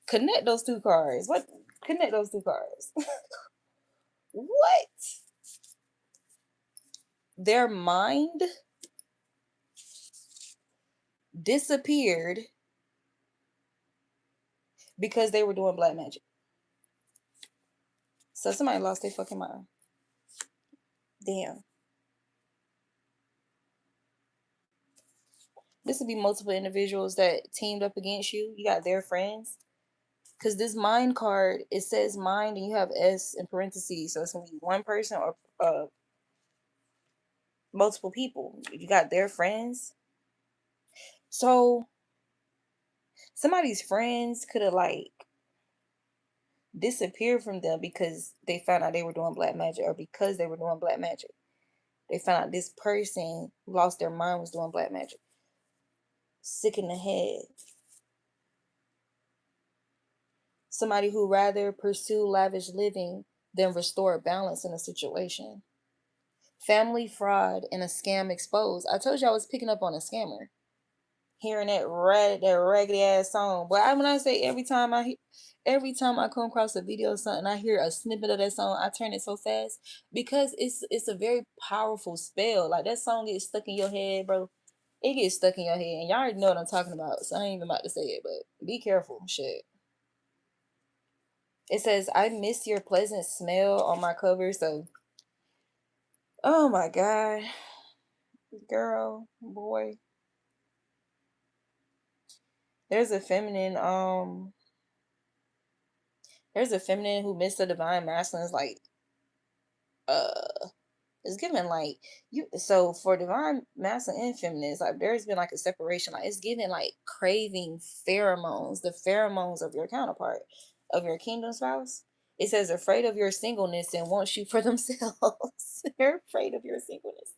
connect those two cards. What? Connect those two cards. What? Their mind disappeared because they were doing black magic. So somebody lost their fucking mind. Damn. This would be multiple individuals that teamed up against you. You got their friends. Because this mind card, it says mind and you have S in parentheses. So it's going to be one person or multiple people. You got their friends. So somebody's friends could have like disappeared from them because they found out they were doing black magic, or because they were doing black magic. They found out this person who lost their mind was doing black magic. Sick in the head. Somebody who rather pursue lavish living than restore balance in a situation. Family fraud and a scam exposed. I told you I was picking up on a scammer. Hearing that raggedy ass song. But when I say every time I come across a video of something, I hear a snippet of that song, I turn it so fast because it's a very powerful spell. Like that song gets stuck in your head, bro. It gets stuck in your head, and y'all already know what I'm talking about. So I ain't even about to say it, but be careful, shit. It says I miss your pleasant smell on my cover. So, oh my god, girl, boy, there's a feminine there's a feminine who missed the divine masculine. Is like uh it's given like you, so for divine masculine and feminine, it's like there's been like a separation. Like it's given like craving pheromones, the pheromones of your counterpart, of your kingdom spouse. It says afraid of your singleness and wants you for themselves. They're afraid of your singleness.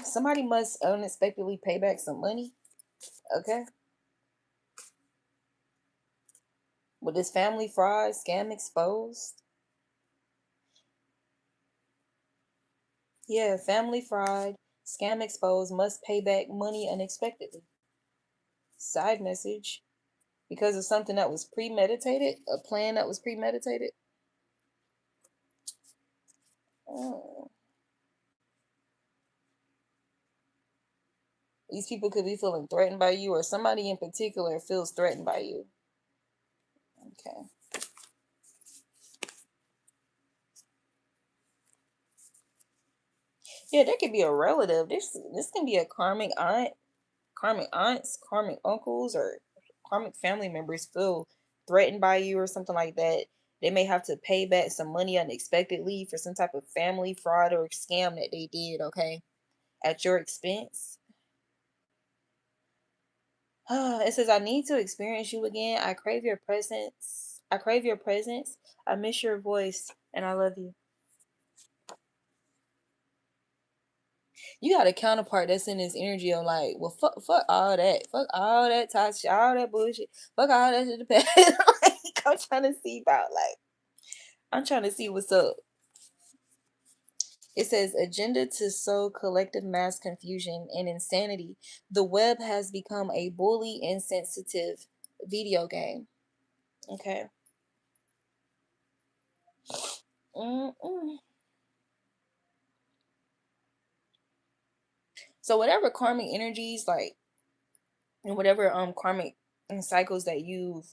Somebody must unexpectedly pay back some money. Okay. With this family fraud scam exposed. Yeah, family fraud scam exposed, must pay back money unexpectedly. Side message. Because of something that was premeditated, a plan that was premeditated. Oh. These people could be feeling threatened by you, or somebody in particular feels threatened by you. Okay. Yeah, there could be a relative. This can be a karmic aunt, karmic aunts, karmic uncles, or karmic family members feel threatened by you or something like that. They may have to pay back some money unexpectedly for some type of family fraud or scam that they did, okay, at your expense. It says, I need to experience you again. I crave your presence. I crave your presence. I miss your voice, and I love you. You got a counterpart that's in this energy of like, well, fuck all that. Fuck all that toxic, all that bullshit. Fuck all that shit to past. Like, I'm trying to see about, like, I'm trying to see what's up. It says, agenda to sow collective mass confusion and insanity. The web has become a bully insensitive video game. Okay. Mm-mm. So whatever karmic energies, like, and whatever karmic cycles that you've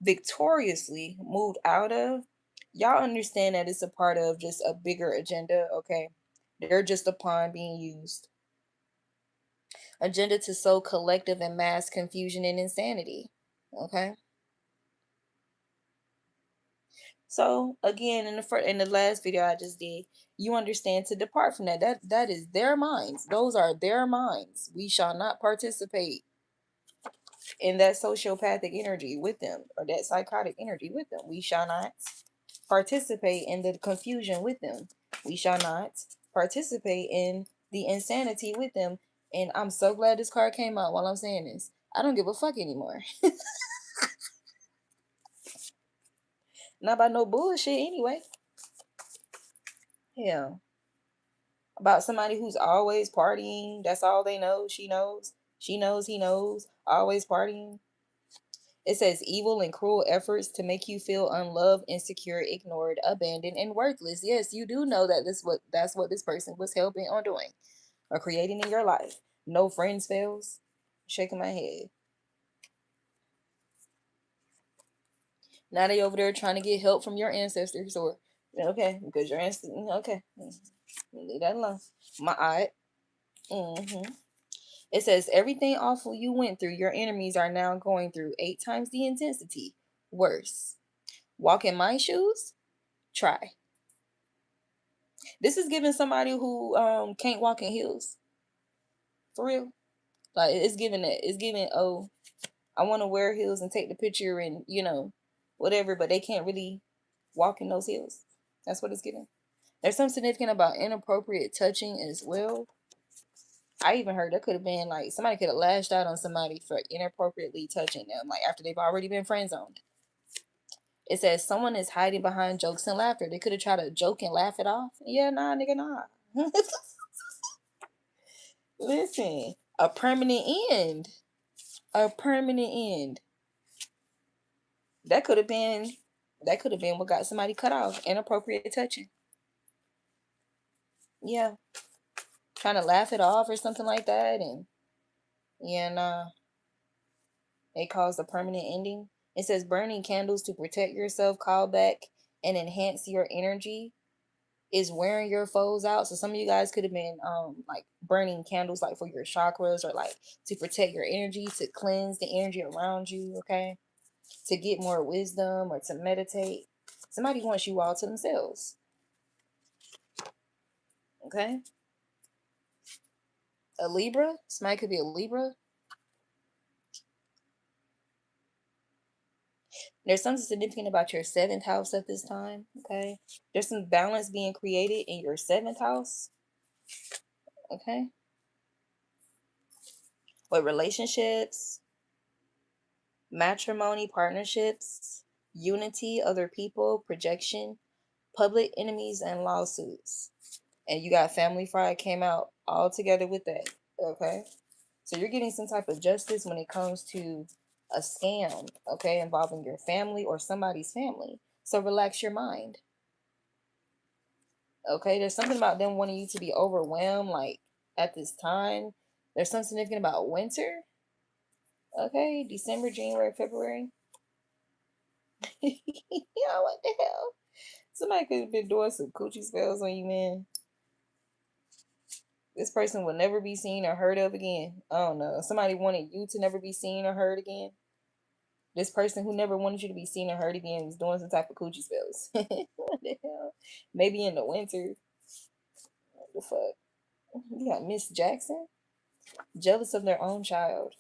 victoriously moved out of, y'all understand that it's a part of just a bigger agenda, okay? They're just a pawn being used. Agenda to sow collective and mass confusion and insanity. Okay? So again, in the last video I just did, you understand to depart from that. That is their minds. Those are their minds. We shall not participate in that sociopathic energy with them, or that psychotic energy with them. We shall not participate in the confusion with them. We shall not participate in the insanity with them. And I'm so glad this card came out while I'm saying this. I don't give a fuck anymore. Not about no bullshit anyway. Yeah. About somebody who's always partying. That's all they know. She knows. She knows, he knows. Always partying. It says evil and cruel efforts to make you feel unloved, insecure, ignored, abandoned, and worthless. Yes, you do know that that's what this person was helping on doing or creating in your life. No friends fails. Shaking my head. Now they over there trying to get help from your ancestors, or okay, because your ancestors, okay, leave that alone. My eye. It says everything awful you went through, your enemies are now going through 8 times the intensity. Worse. Walk in my shoes? Try. This is giving somebody who can't walk in heels. For real. Like it's giving that. It's giving, oh, I want to wear heels and take the picture and, whatever, but they can't really walk in those heels. That's what it's giving. There's something significant about inappropriate touching as well. I even heard that could have been like somebody could have lashed out on somebody for inappropriately touching them, like after they've already been friend zoned. It says someone is hiding behind jokes and laughter. They could have tried to joke and laugh it off. Yeah, nah, nigga, nah. Listen, a permanent end. A permanent end. That could have been what got somebody cut off. Inappropriate touching. Yeah. Trying to laugh it off or something like that, and yeah, nah. It caused a permanent ending. It says burning candles to protect yourself, call back and enhance your energy is wearing your foes out. So some of you guys could have been like burning candles like for your chakras, or like to protect your energy, to cleanse the energy around you, okay? To get more wisdom or to meditate. Somebody wants you all to themselves. Okay? A Libra. Somebody could be a Libra. There's something significant about your 7th house at this time. Okay? There's some balance being created in your 7th house. Okay? With relationships, matrimony, partnerships, unity, other people, projection, public enemies, and lawsuits. And you got family fraud came out all together with that. Okay? So you're getting some type of justice when it comes to a scam, okay, involving your family or somebody's family. So relax your mind. Okay, there's something about them wanting you to be overwhelmed, like at this time. There's something significant about winter. Okay, December, January, February. Yeah, what the hell? Somebody could have been doing some coochie spells on you, man. This person will never be seen or heard of again. I don't know. Somebody wanted you to never be seen or heard again. This person who never wanted you to be seen or heard again is doing some type of coochie spells. What the hell? Maybe in the winter. What the fuck? You got Miss Jackson. Jealous of their own child.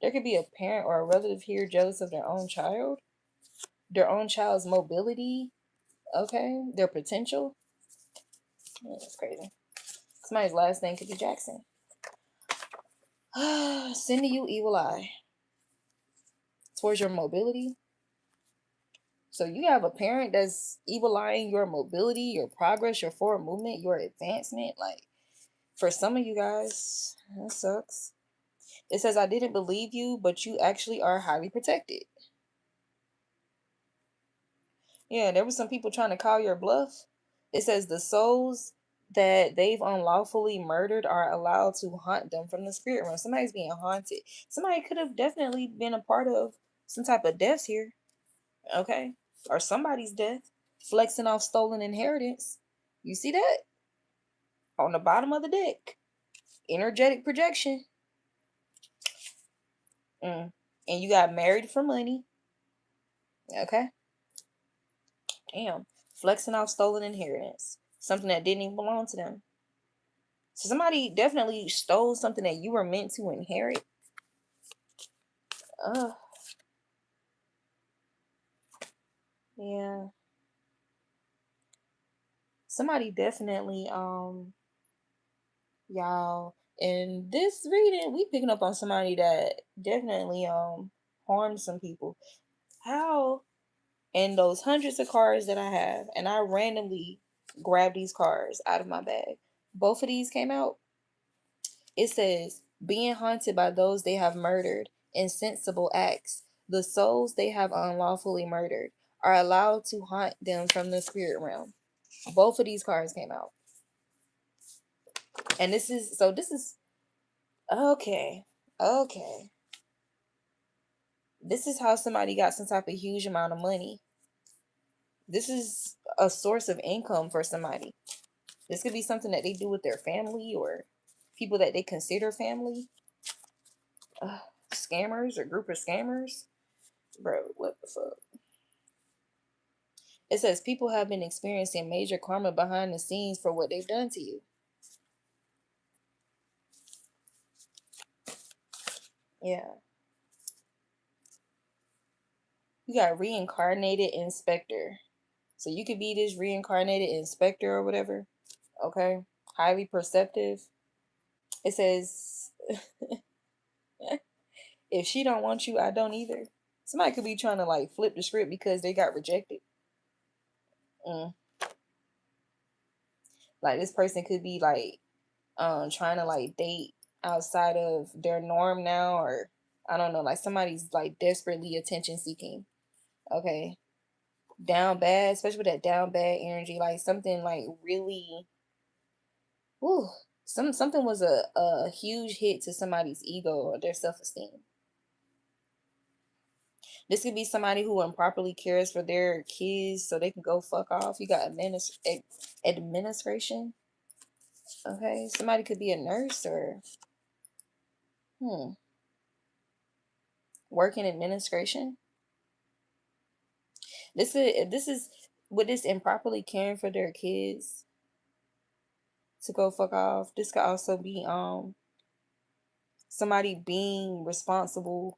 There could be a parent or a relative here jealous of their own child. Their own child's mobility. Okay. Their potential. Yeah, that's crazy. Somebody's last name could be Jackson. Sending you evil eye towards your mobility. So you have a parent that's evil eyeing your mobility, your progress, your forward movement, your advancement. Like, for some of you guys, that sucks. It says, I didn't believe you, but you actually are highly protected. Yeah, there was some people trying to call your bluff. It says the souls that they've unlawfully murdered are allowed to haunt them from the spirit realm. Somebody's being haunted. Somebody could have definitely been a part of some type of deaths here. Okay. Or somebody's death. Flexing off stolen inheritance. You see that? On the bottom of the deck. Energetic projection. Mm. And you got married for money. Okay. Damn. Flexing off stolen inheritance. Something that didn't even belong to them. So somebody definitely stole something that you were meant to inherit. Uh, yeah. Somebody definitely, y'all, in this reading, we picking up on somebody that definitely, harmed some people. How, in those hundreds of cards that I have, and I randomly grabbed these cards out of my bag, both of these came out. It says, being haunted by those they have murdered, insensible acts, the souls they have unlawfully murdered are allowed to haunt them from the spirit realm. Both of these cards came out. And this is okay. Okay. This is how somebody got some type of huge amount of money. This is a source of income for somebody. This could be something that they do with their family or people that they consider family. Scammers or group of scammers. Bro, what the fuck? It says people have been experiencing major karma behind the scenes for what they've done to you. Yeah. You got reincarnated inspector. So you could be this reincarnated inspector or whatever. Okay. Highly perceptive. It says if she don't want you, I don't either. Somebody could be trying to like flip the script because they got rejected. Mm. Like this person could be like trying to like date outside of their norm now, or I don't know, like somebody's like desperately attention seeking. Okay. Down bad, especially with that down bad energy, like something like really whew, something was a huge hit to somebody's ego or their self-esteem. This could be somebody who improperly cares for their kids so they can go fuck off. You got administration. Okay. Somebody could be a nurse or hmm, work in administration. This is with this improperly caring for their kids to go fuck off. This could also be somebody being responsible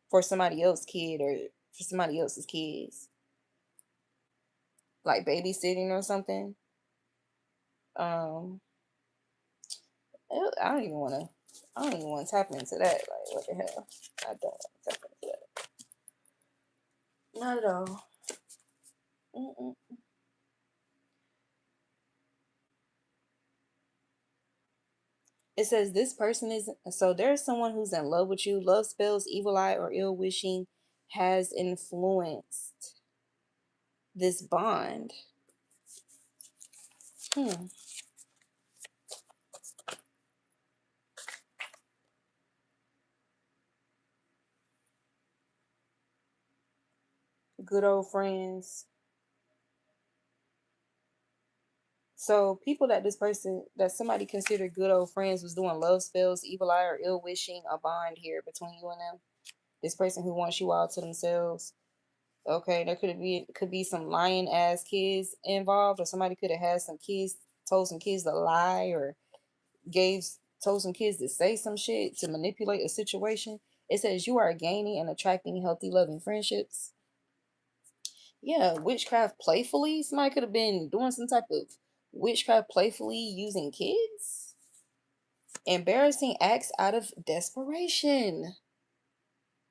for somebody else's kid or for somebody else's kids, like babysitting or something. Um, I don't even want to. I don't even want to tap into that. Like, what the hell? I don't want to tap into that. Not at all. Mm-mm. It says this person is so there's someone who's in love with you. Love spells, evil eye, or ill wishing has influenced this bond. Hmm. Good old friends. So people that this person that somebody considered good old friends was doing love spells, evil eye, or ill wishing a bond here between you and them. This person who wants you all to themselves. Okay, there could be some lying ass kids involved, or somebody could have had some kids, told some kids to lie, or gave told some kids to say some shit to manipulate a situation. It says you are gaining and attracting healthy, loving friendships. Yeah, witchcraft playfully. Somebody could have been doing some type of witchcraft playfully using kids. Embarrassing acts out of desperation.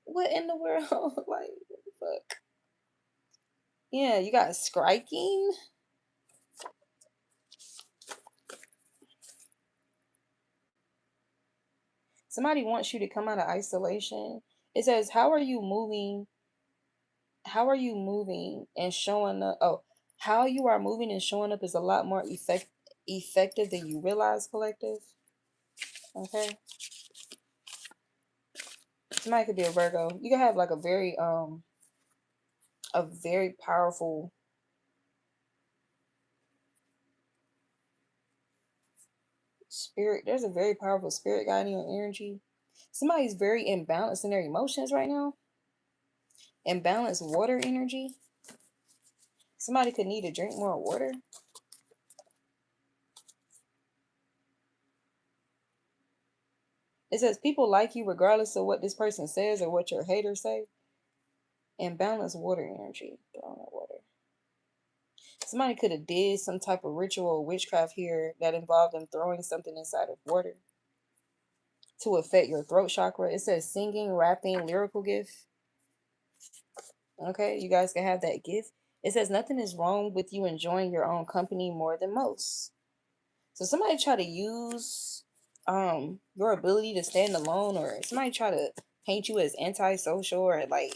What in the world? Like, what the fuck? Yeah, you got striking. Somebody wants you to come out of isolation. It says, how are you moving? how are you moving and showing up? Oh, how you are moving and showing up is a lot more effective than you realize, collective. Okay. Somebody could be a Virgo. You can have like a very powerful spirit. There's a very powerful spirit guiding your energy. Somebody's very imbalanced in their emotions right now. Imbalanced water energy. Somebody could need to drink more water. It says people like you regardless of what this person says or what your haters say. Imbalanced water energy. Water. Somebody could have did some type of ritual or witchcraft here that involved them throwing something inside of water to affect your throat chakra. It says singing, rapping, lyrical gift. Okay, you guys can have that gift. It says nothing is wrong with you enjoying your own company more than most. So somebody try to use your ability to stand alone, or somebody try to paint you as antisocial, or like,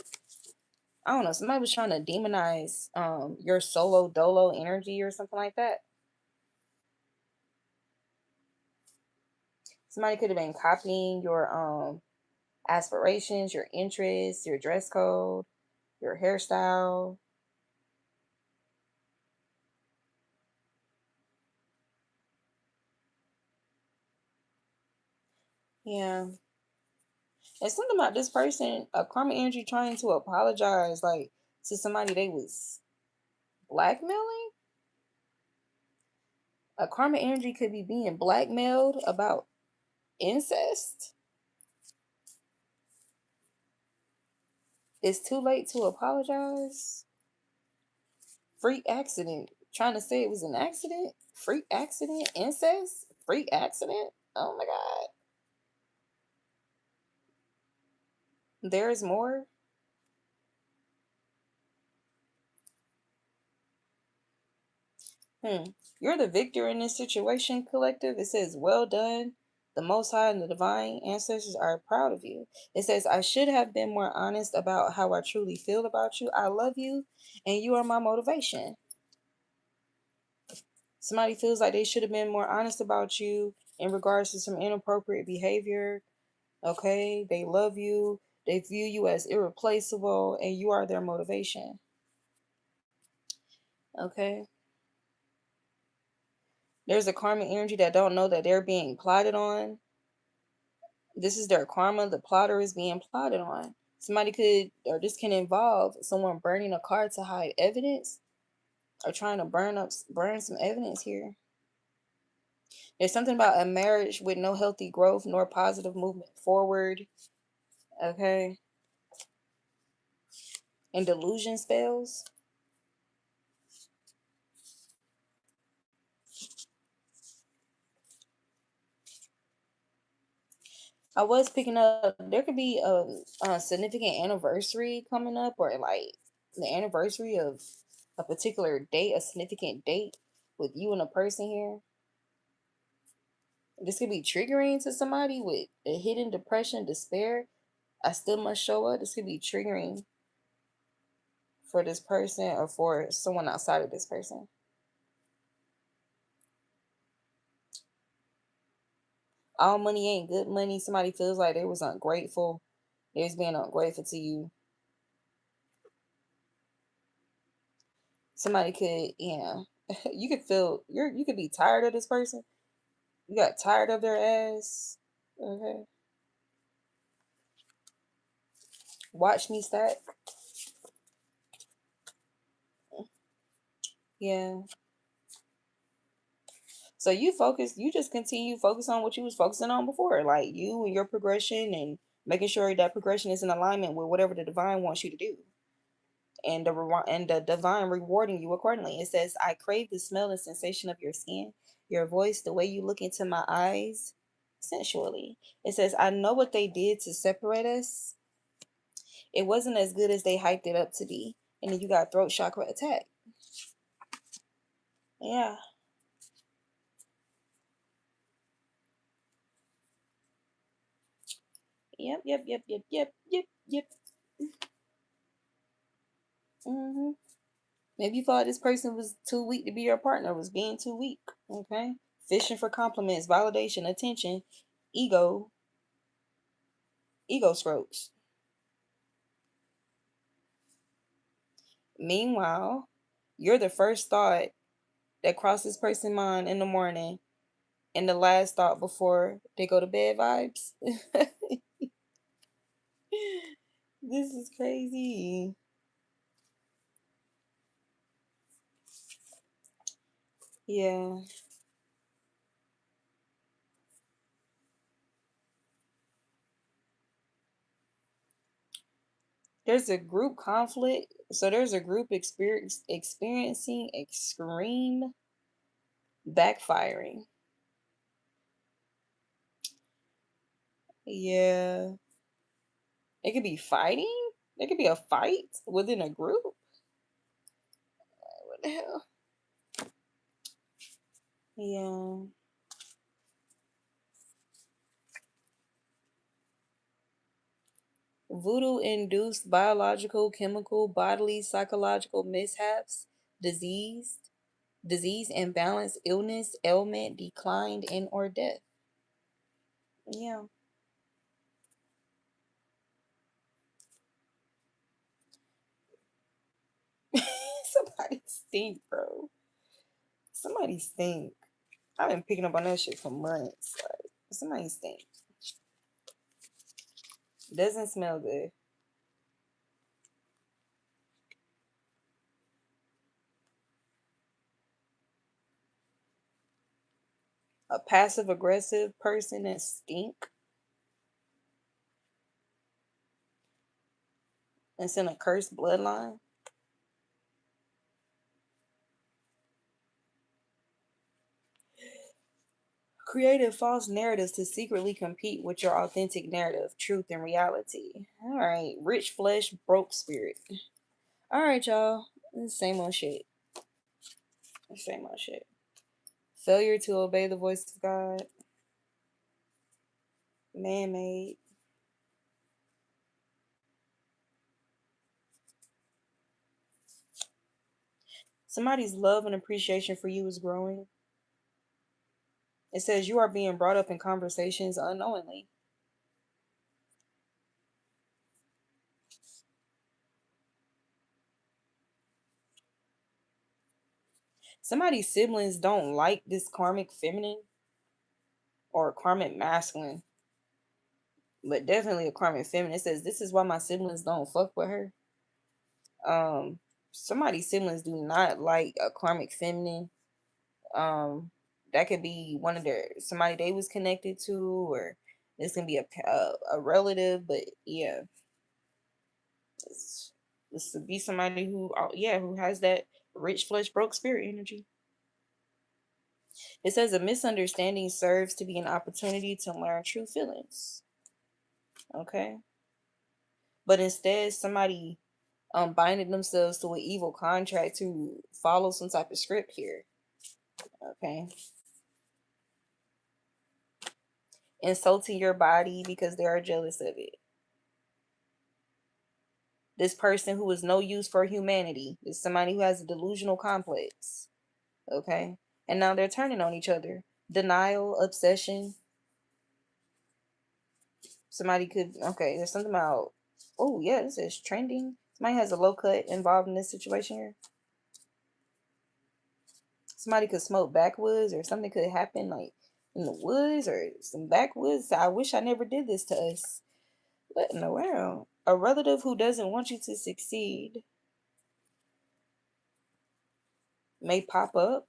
I don't know, somebody was trying to demonize your solo dolo energy or something like that. Somebody could have been copying your aspirations, your interests, your dress code, your hairstyle. Yeah. It's something about this person, a karma energy trying to apologize like to somebody they was blackmailing. A karma energy could be being blackmailed about incest. It's too late to apologize. Freak accident. Trying to say it was an accident. Freak accident. Incest. Freak accident. Oh my god. There's more. You're the victor in this situation, collective. It says, well done. The Most High and the divine ancestors are proud of you. It says, I should have been more honest about how I truly feel about you. I love you, and you are my motivation. Somebody feels like they should have been more honest about you in regards to some inappropriate behavior. Okay, they love you, they view you as irreplaceable, and you are their motivation. Okay, there's a karmic energy that don't know that they're being plotted on. This is their karma. The plotter is being plotted on. Somebody could, or this can involve someone burning a car to hide evidence, or trying to burn some evidence here. There's something about a marriage with no healthy growth nor positive movement forward. Okay, and delusion spells. I was picking up, there could be a significant anniversary coming up, or like the anniversary of a particular date, a significant date with you and a person here. This could be triggering to somebody with a hidden depression, despair. I still must show up. This could be triggering for this person or for someone outside of this person. All money ain't good money. Somebody feels like they was ungrateful. They was being ungrateful to you. Somebody could, yeah. You could feel you could be tired of this person. You got tired of their ass. Okay. Watch me stack. Yeah. So you just continue focus on what you was focusing on before, like you and your progression, and making sure that progression is in alignment with whatever the divine wants you to do, and the divine rewarding you accordingly. It says, "I crave the smell and sensation of your skin, your voice, the way you look into my eyes, sensually." It says, "I know what they did to separate us. It wasn't as good as they hyped it up to be." And then you got throat chakra attack. Yeah. Yep. Yep. Yep. Yep. Yep. Yep. Yep. Hmm. Maybe you thought this person was too weak to be your partner, was being too weak. Okay. Fishing for compliments, validation, attention, ego, ego strokes. Meanwhile, you're the first thought that crosses this person's mind in the morning and the last thought before they go to bed vibes. This is crazy. Yeah. There's a group conflict. So there's a group experiencing extreme backfiring. Yeah. It could be fighting. There could be a fight within a group. What the hell? Yeah. Voodoo induced biological, chemical, bodily, psychological mishaps, disease, disease imbalance, illness, ailment, decline, and or death. Yeah. Somebody stink, bro. Somebody stink. I've been picking up on that shit for months. Like, somebody stink. Doesn't smell good. A passive aggressive person that stink. It's in a cursed bloodline. Created false narratives to secretly compete with your authentic narrative, truth, and reality. All right. Rich flesh, broke spirit. All right, y'all. Same old shit. Same old shit. Failure to obey the voice of God. Man made. Somebody's love and appreciation for you is growing. It says you are being brought up in conversations unknowingly. Somebody's siblings don't like this karmic feminine or karmic masculine, but definitely a karmic feminine. It says this is why my siblings don't fuck with her. Um, Somebody's siblings do not like a karmic feminine. Um, that could be one of their somebody they was connected to, or this can be a relative. But yeah, it's, this could be somebody who yeah who has that rich flesh broke spirit energy. It says a misunderstanding serves to be an opportunity to learn true feelings. Okay. But instead, somebody binding themselves to an evil contract to follow some type of script here. Okay. Insulting your body because they are jealous of it. This person who is no use for humanity is somebody who has a delusional complex. Okay. And now they're turning on each other. Denial, obsession. Somebody could, okay, there's something about, oh, yeah, this is trending. Somebody has a low cut involved in this situation here. Somebody could smoke backwoods or something could happen like in the woods or some backwoods. I wish I never did this to us. What in the world? A relative who doesn't want you to succeed may pop up.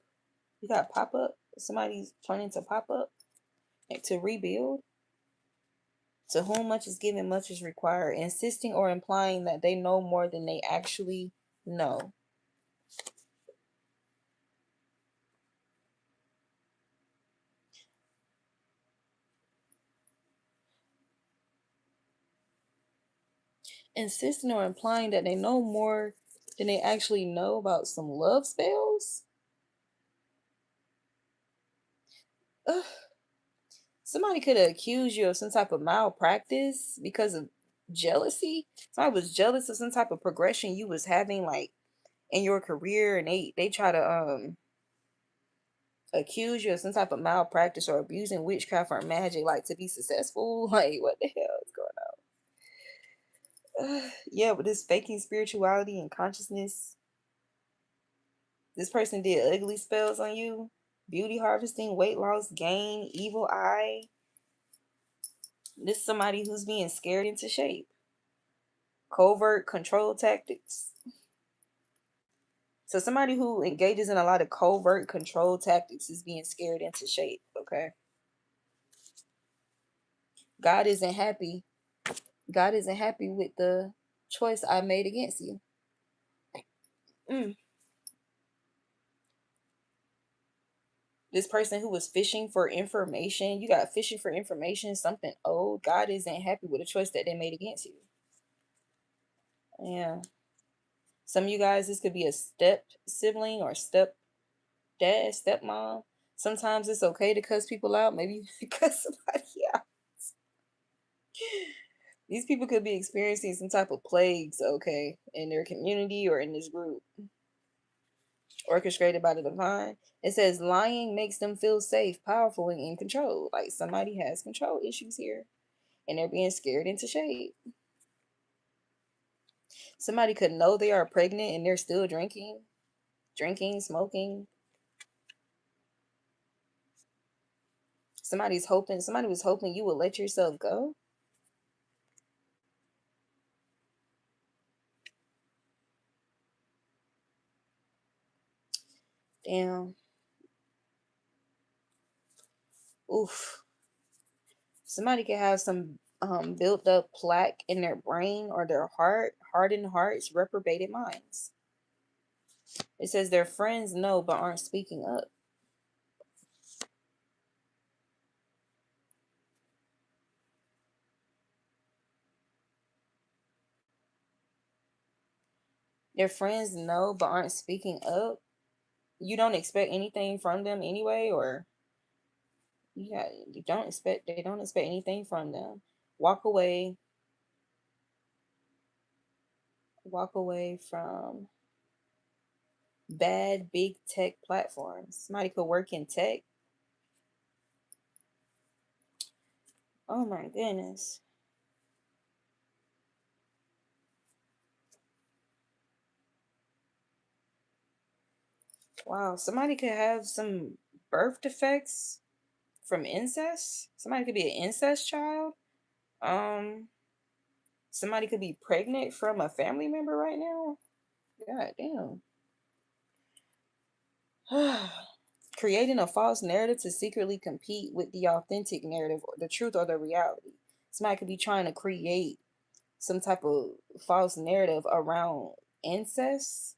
You got pop up. Somebody's planning to pop up and to rebuild. To whom much is given, much is required. Insisting or implying that they know more than they actually know. Insisting or implying that they know more than they actually know about some love spells. Ugh. Somebody could accuse you of some type of malpractice because of jealousy. Somebody was jealous of some type of progression you was having, like in your career, and they try to accuse you of some type of malpractice or abusing witchcraft or magic, like to be successful. Like, what the hell is going on? Yeah, but this faking spirituality and consciousness. This person did ugly spells on you. Beauty harvesting, weight loss, gain, evil eye. This is somebody who's being scared into shape. Covert control tactics. So somebody who engages in a lot of covert control tactics is being scared into shape, okay? God isn't happy. God isn't happy with the choice I made against you. Mm. This person who was fishing for information, you got fishing for information, something old. God isn't happy with the choice that they made against you. Yeah. Some of you guys, this could be a step sibling or step dad, stepmom. Sometimes it's okay to cuss people out. Maybe you cuss somebody out. These people could be experiencing some type of plagues, okay, in their community or in this group, orchestrated by the divine. It says lying makes them feel safe, powerful, and in control. Like somebody has control issues here, and they're being scared into shape. Somebody could know they are pregnant and they're still drinking, smoking. Somebody was hoping you would let yourself go. Damn. Oof. Somebody could have some built up plaque in their brain or their heart, hardened hearts, reprobated minds. It says their friends know but aren't speaking up. Their friends know but aren't speaking up. You don't expect anything from them anyway, or yeah, they don't expect anything from them. Walk away, walk away from bad big tech platforms. Somebody could work in tech. Oh my goodness. Wow, somebody could have some birth defects from incest. Somebody could be an incest child. Um, somebody could be pregnant from a family member right now. God damn. Creating a false narrative to secretly compete with the authentic narrative, or the truth or the reality. Somebody could be trying to create some type of false narrative around incest,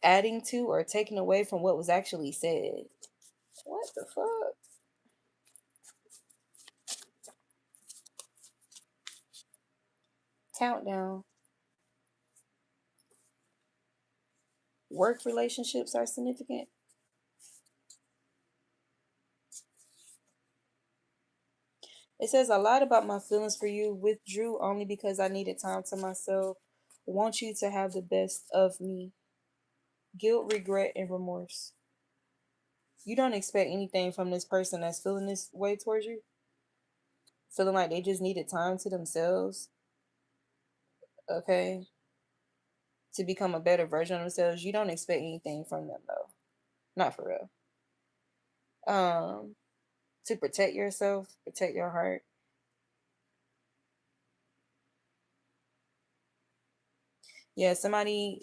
adding to or taking away from what was actually said. What the fuck? Countdown. Work relationships are significant. It says, I lied about my feelings for you, withdrew only because I needed time to myself. Want you to have the best of me. Guilt, regret, and remorse. You don't expect anything from this person that's feeling this way towards you, feeling like they just needed time to themselves, okay, to become a better version of themselves. You don't expect anything from them though, not for real. To protect yourself, protect your heart. Yeah, somebody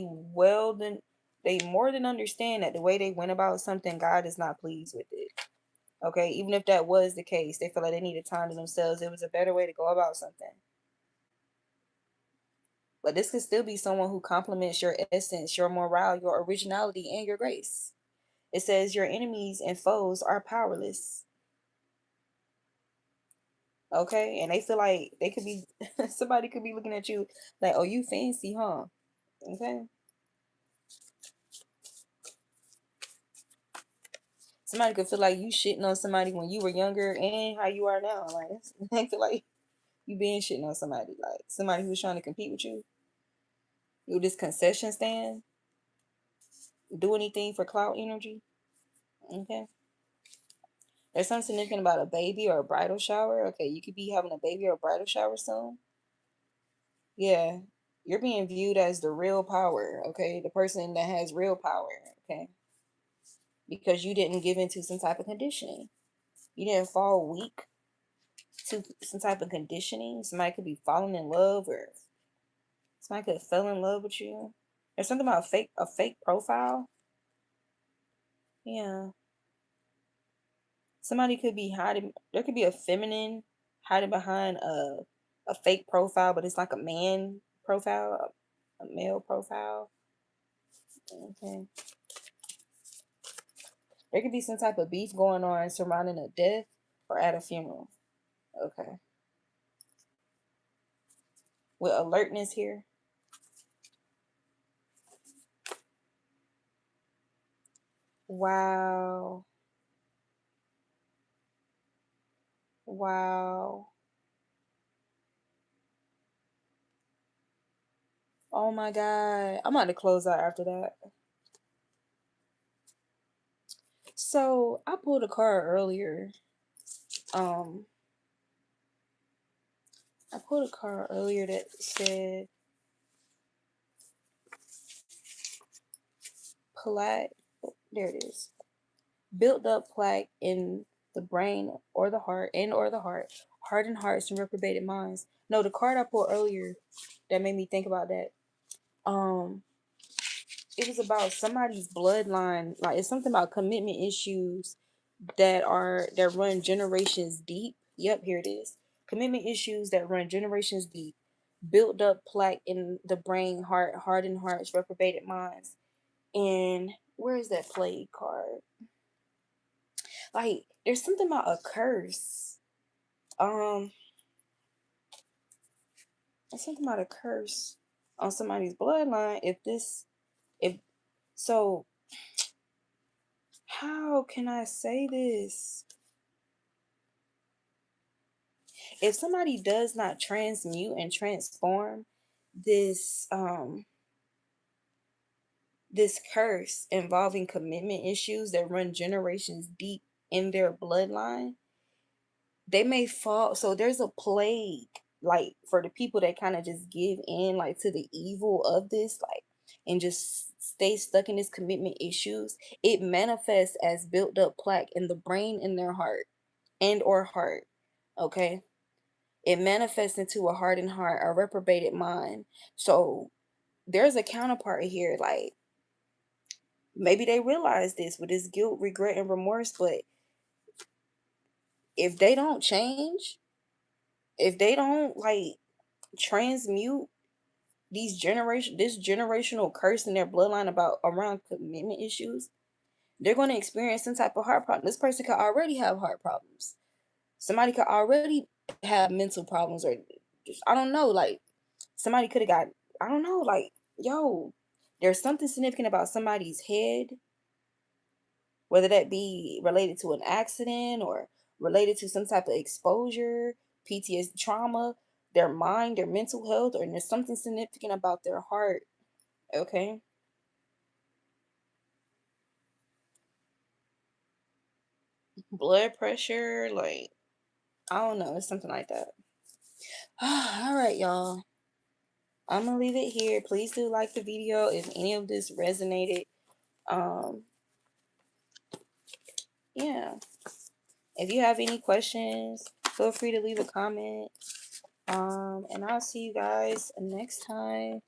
well than they more than understand that the way they went about something, God is not pleased with it. Okay, even if that was the case, they feel like they needed time to themselves. It was a better way to go about something. But this could still be someone who complements your essence, your morale, your originality, and your grace. It says your enemies and foes are powerless. Okay, and they feel like they could be somebody could be looking at you like, oh, you fancy, huh? Okay. Somebody could feel like you shitting on somebody when you were younger and how you are now. Like they feel like You been shitting on somebody, like somebody who's trying to compete with you. You this concession stand, do anything for clout energy. Okay. There's something significant about a baby or a bridal shower. Okay, you could be having a baby or a bridal shower soon. Yeah. You're being viewed as the real power, okay? The person that has real power, okay? Because you didn't give into some type of conditioning. You didn't fall weak to some type of conditioning. Somebody could be falling in love, or somebody could have fell in love with you. There's something about a fake profile. Yeah. Somebody could be hiding. There could be a feminine hiding behind a fake profile, but it's like a man profile, a male profile. Okay. There could be some type of beef going on surrounding a death or at a funeral. Okay. With alertness here. Wow. Wow. Oh my God. I'm about to close out after that. So I pulled a card earlier. Um, I pulled a card earlier that said plaque. Oh, there it is. Built up plaque in the brain or the heart hardened hearts and reprobated minds. No, the card I pulled earlier that made me think about that. Um, it was about somebody's bloodline. Like it's something about commitment issues that run generations deep. Yep, here it is. Commitment issues that run generations deep. Built up plaque in the brain, hardened hearts, reprobated minds. And where is that plague card? Like, there's something about a curse. Um, there's something about a curse on somebody's bloodline. If so, how can I say this? If somebody does not transmute and transform this this curse involving commitment issues that run generations deep in their bloodline, they may fall. So there's a plague, like for the people that kind of just give in, like to the evil of this, like, and just stay stuck in this commitment issues. It manifests as built up plaque in the brain, in their heart, and or heart. Okay, it manifests into a hardened heart, a reprobated mind. So there's a counterpart here, like maybe they realize this with this guilt, regret, and remorse, but if they don't change, if they don't like transmute this generational curse in their bloodline about around commitment issues, they're going to experience some type of heart problem. This person could already have heart problems. Somebody could already have mental problems, or just, I don't know, like somebody could have got, I don't know, like, yo, there's something significant about somebody's head, whether that be related to an accident or related to some type of exposure, PTSD, trauma, their mind, their mental health, or there's something significant about their heart. Okay. Blood pressure, like, I don't know, it's something like that. All right, y'all. I'm gonna leave it here. Please do like the video if any of this resonated. Um, yeah. If you have any questions, feel free to leave a comment. And I'll see you guys next time.